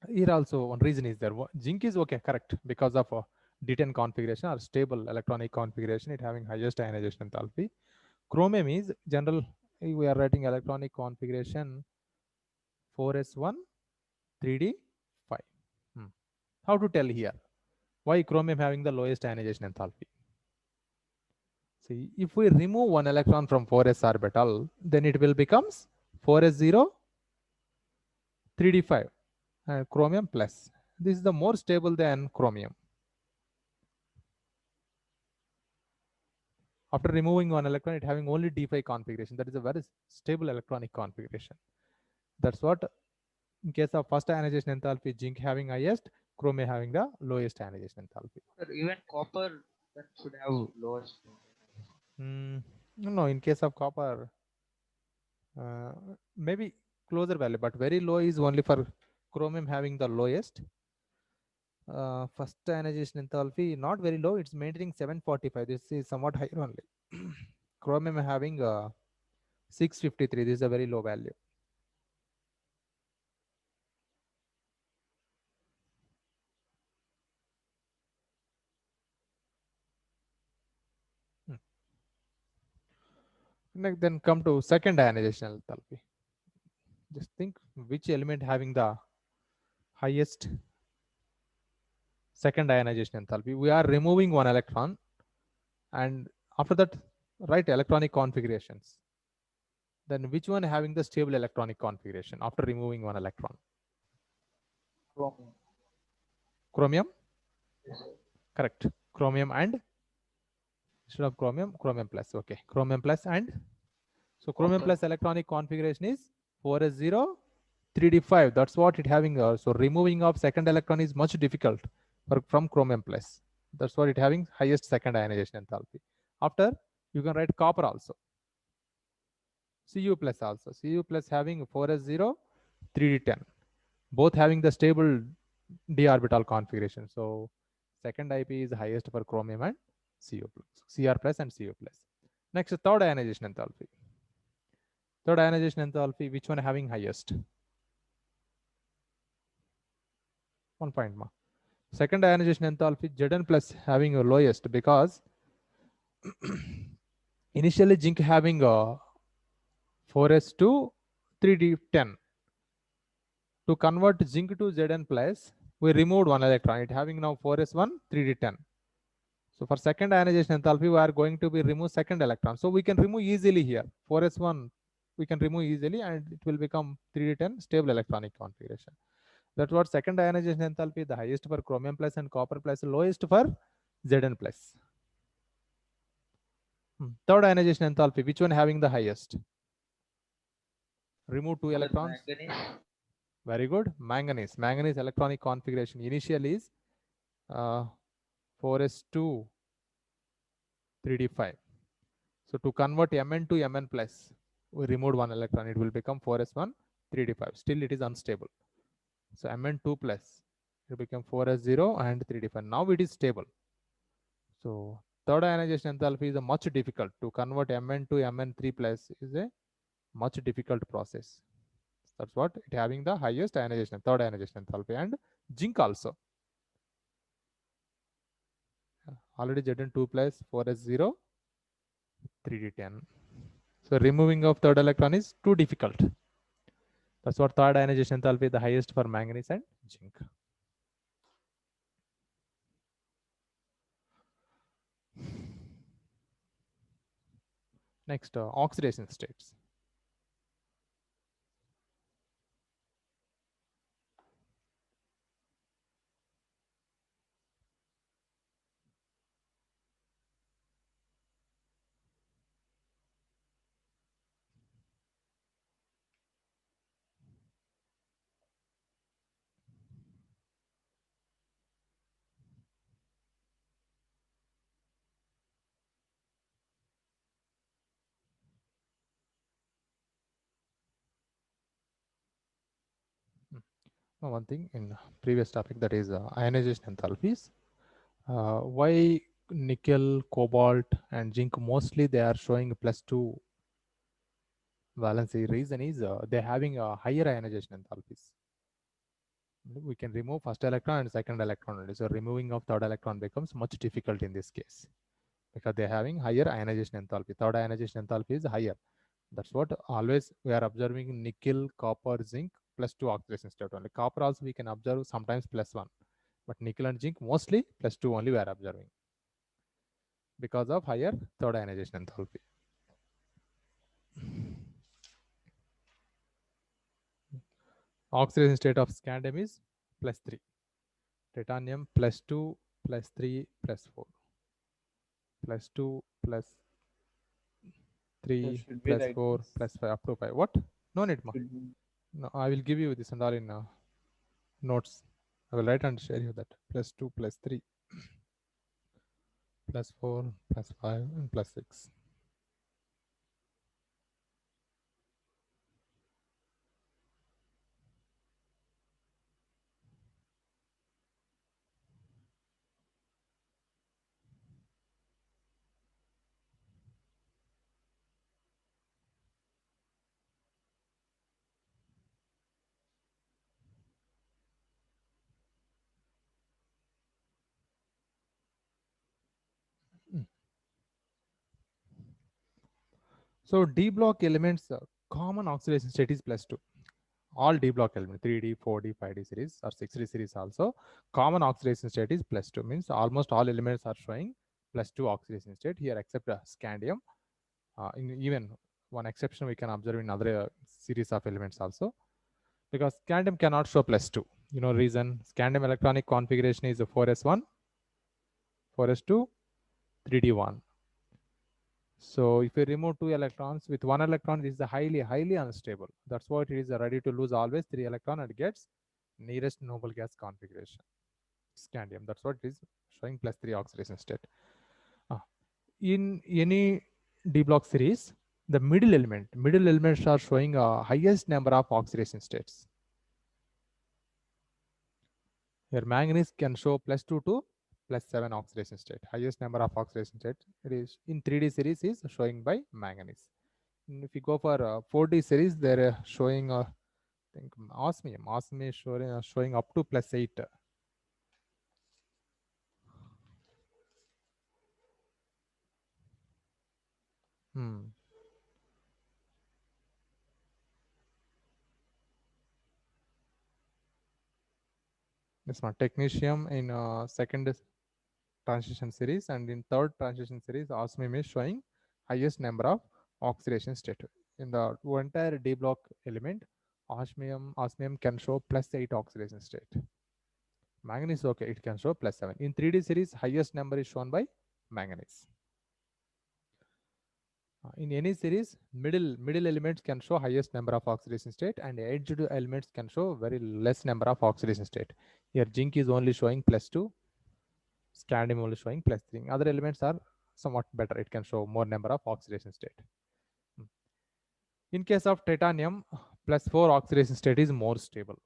Here also one reason is there. Zinc is okay, correct, because of D10 configuration or stable electronic configuration, it having highest ionization enthalpy. Chromium is general we are writing electronic configuration 4s1 3d5. How to tell here? Why chromium having the lowest ionization enthalpy? See, if we remove one electron from 4s orbital, then it will becomes 4s0 3d5 and chromium plus. This is the more stable than chromium. After removing one electron, it having only d5 configuration. That is a very stable electronic configuration. That's what in case of first ionization enthalpy, zinc having highest, chromium having the lowest ionization enthalpy. Sir, even copper that should have lowest. No, in case of copper, maybe closer value, but very low is only for chromium having the lowest. First ionization enthalpy not very low, it's maintaining 745. This is somewhat higher only. Chromium having 653. This is a very low value. Then come to second ionization enthalpy. Just think which element having the highest second ionization enthalpy. We are removing one electron, and after that write electronic configurations. Then which one having the stable electronic configuration after removing one electron? Chromium. Chromium? Yes, sir. Correct. Chromium and instead of chromium, chromium plus. Okay, chromium plus and so chromium Okay. plus electronic configuration is 4s0 3d5. That's what it having. So removing of second electron is much difficult from chromium plus. That's what it having highest second ionization enthalpy. After you can write copper also. Cu plus also. Cu plus having 4s0 3d10. Both having the stable d orbital configuration. So second IP is highest for chromium and Cu plus, Cr plus and Cu plus. Next, third ionization enthalpy. Third ionization enthalpy, which one having highest? 1 point ma. Second ionization enthalpy, Zn plus having a lowest because initially zinc having a 4s2 3d10. To convert zinc to Zn plus, we removed one electron. It having now 4s1 3d10. So for second ionization enthalpy, we are going to be remove second electron. So we can remove easily here. 4s1 we can remove easily and it will become 3d10 stable electronic configuration. That's what second ionization enthalpy, the highest for chromium plus and copper plus, lowest for Zn plus. Third ionization enthalpy, which one having the highest? Remove two electrons. Manganese. Very good. Manganese. Manganese electronic configuration initially is 4s2 3d5. So to convert Mn to Mn plus, we removed one electron. It will become 4s1 3d5. Still it is unstable. So Mn2 plus, it become 4s0 and 3d5. Now it is stable. So third ionization enthalpy is a much difficult. To convert Mn to Mn3 plus is a much difficult process. That's what it having the highest ionization, third ionization enthalpy, and zinc also. Already Zn2 plus 4s0 3d10. So removing of third electron is too difficult. That's what third ionization enthalpy, the highest for manganese and zinc. Next, oxidation states. One thing in previous topic, that is ionization enthalpies. Why nickel, cobalt, and zinc mostly they are showing +2 valency? Reason is they're having a higher ionization enthalpies. We can remove first electron and second electron. So removing of third electron becomes much difficult in this case because they're having higher ionization enthalpy. Third ionization enthalpy is higher. That's what always we are observing nickel, copper, zinc +2 oxidation state only. Copper also we can observe sometimes +1, but nickel and zinc mostly +2 only we are observing because of higher third ionization enthalpy. Oxidation state of scandium is +3. Titanium +2, +3, +4. +2, +3, should we write +4, this? +5 up to 5. What? No need, ma. Should we- No, I will give you this and all in notes. I will write and share you that. +2, +3, +4, +5, and +6. So D block elements common oxidation state is +2. All D block elements 3D, 4D, 5D series or 6D series also common oxidation state is +2, means almost all elements are showing +2 oxidation state here except scandium. In even one exception we can observe in other series of elements also, because scandium cannot show +2. You know reason? Scandium electronic configuration is a 4s1, 4s2, 3d1. So if you remove 2 electrons, with 1 electron, it is highly unstable. That's why it is ready to lose always 3 electron and gets nearest noble gas configuration. Scandium. That's what it is showing +3 oxidation state. In any D block series, the middle elements are showing highest number of oxidation states. Here manganese can show +2 to +7 oxidation state. Highest number of oxidation state it is in 3D series is showing by manganese. And if you go for 4D series, they're showing I think osmium is showing up to +8. This one technetium in second transition series, and in third transition series osmium is showing highest number of oxidation state. In the entire D block element, osmium can show +8 oxidation state. Manganese, okay, it can show +7. In 3D series, highest number is shown by manganese. In any series, middle elements can show highest number of oxidation state, and edged elements can show very less number of oxidation state. Here zinc is only showing +2, scandium only showing +3. Other elements are somewhat better. It can show more number of oxidation state. In case of titanium, +4 oxidation state is more stable,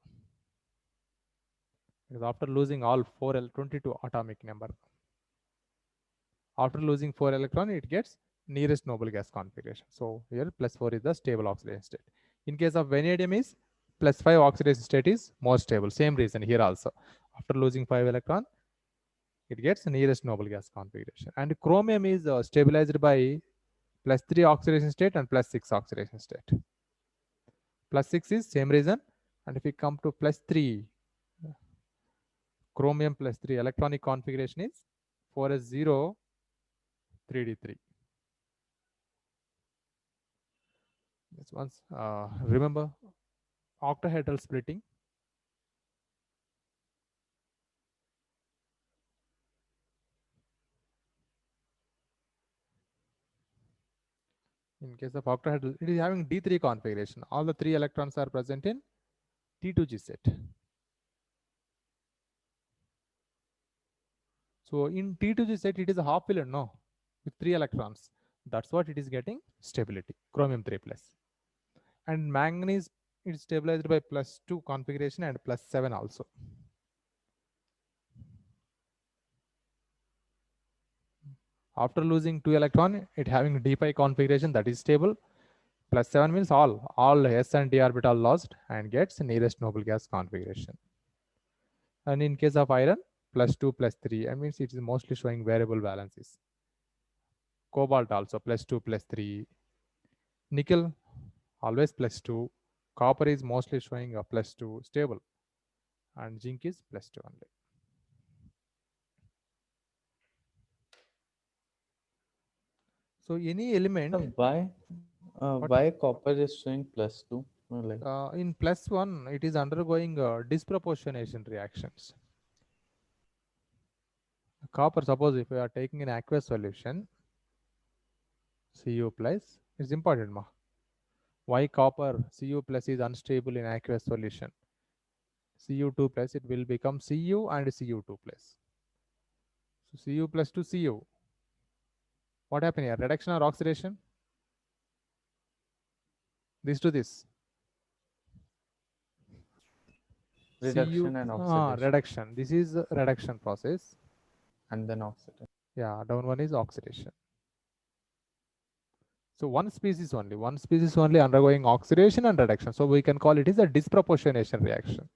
because after losing all 22 atomic number, after losing 4 electron, it gets nearest noble gas configuration. So here +4 is the stable oxidation state. In case of vanadium is +5 oxidation state is more stable. Same reason here also. After losing 5 electron, it gets nearest noble gas configuration. And chromium is stabilized by +3 oxidation state and +6 oxidation state. +6 is same reason. And if we come to +3, chromium +3 electronic configuration is 4s0, 3d3. This one's remember octahedral splitting. In case of octahedral, it is having D3 configuration. All the 3 electrons are present in T2G set. So in T2G set, it is a half valent, no, with 3 electrons. That's what it is getting stability, chromium 3+. And manganese is stabilized by +2 configuration and +7 also. After losing 2 electron, it having D5 configuration, that is stable. +7 means all s and d orbital lost and gets nearest noble gas configuration. And in case of iron, +2, +3, I means it is mostly showing variable valencies. Cobalt also +2, +3. Nickel always +2. Copper is mostly showing a +2 stable, and zinc is +2 only. So any element. Why copper is showing +2? Like In +1, it is undergoing disproportionation reactions. Copper, suppose if we are taking an aqueous solution, Cu plus, it's important, ma. Why copper Cu plus is unstable in aqueous solution? Cu2 plus, it will become Cu and Cu2 plus. So Cu plus to Cu. What happened here? Reduction or oxidation? This to this. reduction and oxidation. Reduction. This is a reduction process. And then oxidation. Yeah, down one is oxidation. So one species only undergoing oxidation and reduction. So we can call it is a disproportionation reaction.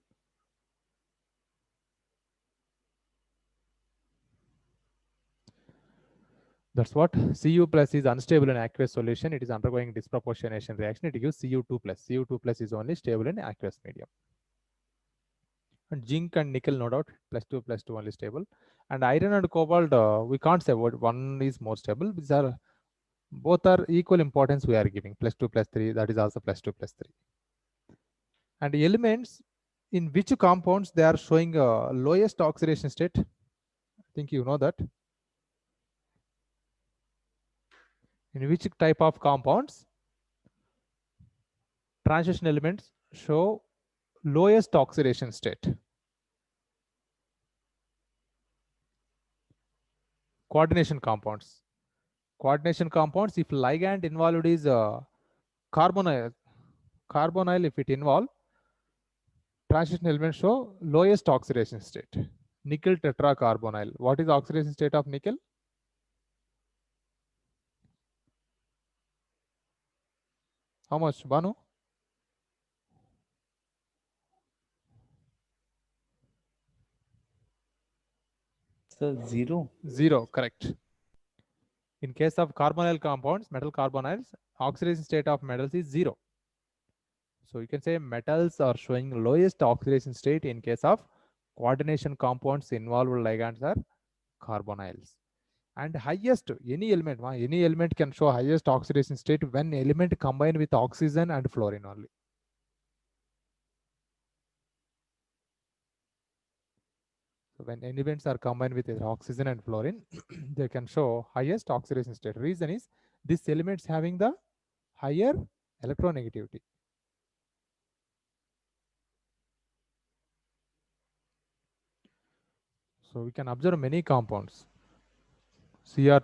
That's what Cu plus is unstable in aqueous solution. It is undergoing disproportionation reaction. It gives Cu2 plus. Cu2 plus is only stable in aqueous medium. And zinc and nickel, no doubt, +2 only stable. And iron and cobalt, we can't say what one is more stable. These are both are equal importance we are giving. +2 +3, that is also +2 +3. And the elements in which compounds they are showing lowest oxidation state. I think you know that. In which type of compounds transition elements show lowest oxidation state? Coordination compounds. Coordination compounds, if ligand involved is carbonyl, if it involve, transition elements show lowest oxidation state. Nickel tetracarbonyl. What is the oxidation state of nickel? How much, Banu? So 0. 0, correct. In case of carbonyl compounds, metal carbonyls, oxidation state of metals is 0. So you can say metals are showing lowest oxidation state in case of coordination compounds involved ligands are carbonyls. And highest, any element can show highest oxidation state when element combined with oxygen and fluorine only. So when elements are combined with either oxygen and fluorine, they can show highest oxidation state. Reason is these elements having the higher electronegativity. So we can observe many compounds. Cr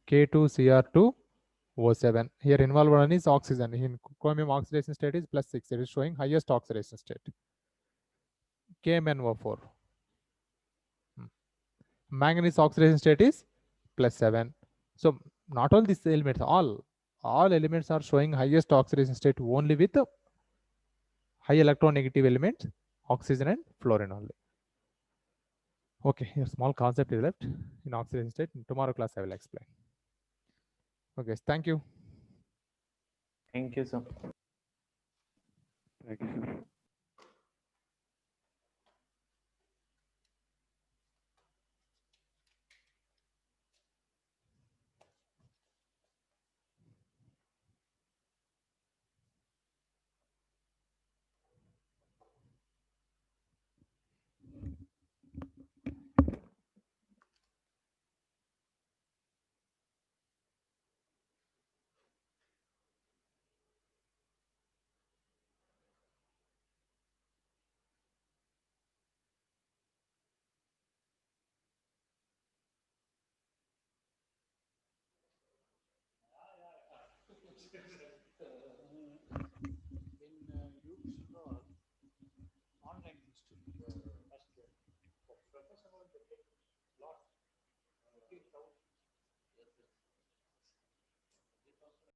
K2Cr2O7. Here involved one is oxygen. In chromium oxidation state is +6. It is showing highest oxidation state. KMnO4. Manganese oxidation state is +7. So not all these elements, all elements are showing highest oxidation state only with high electronegative elements, oxygen and fluorine only. Okay, here small concept is left in oxidation state. In tomorrow class I will explain. Okay, thank you. Thank you, sir. Thank you, sir. Online institute, first year. Professor will take lot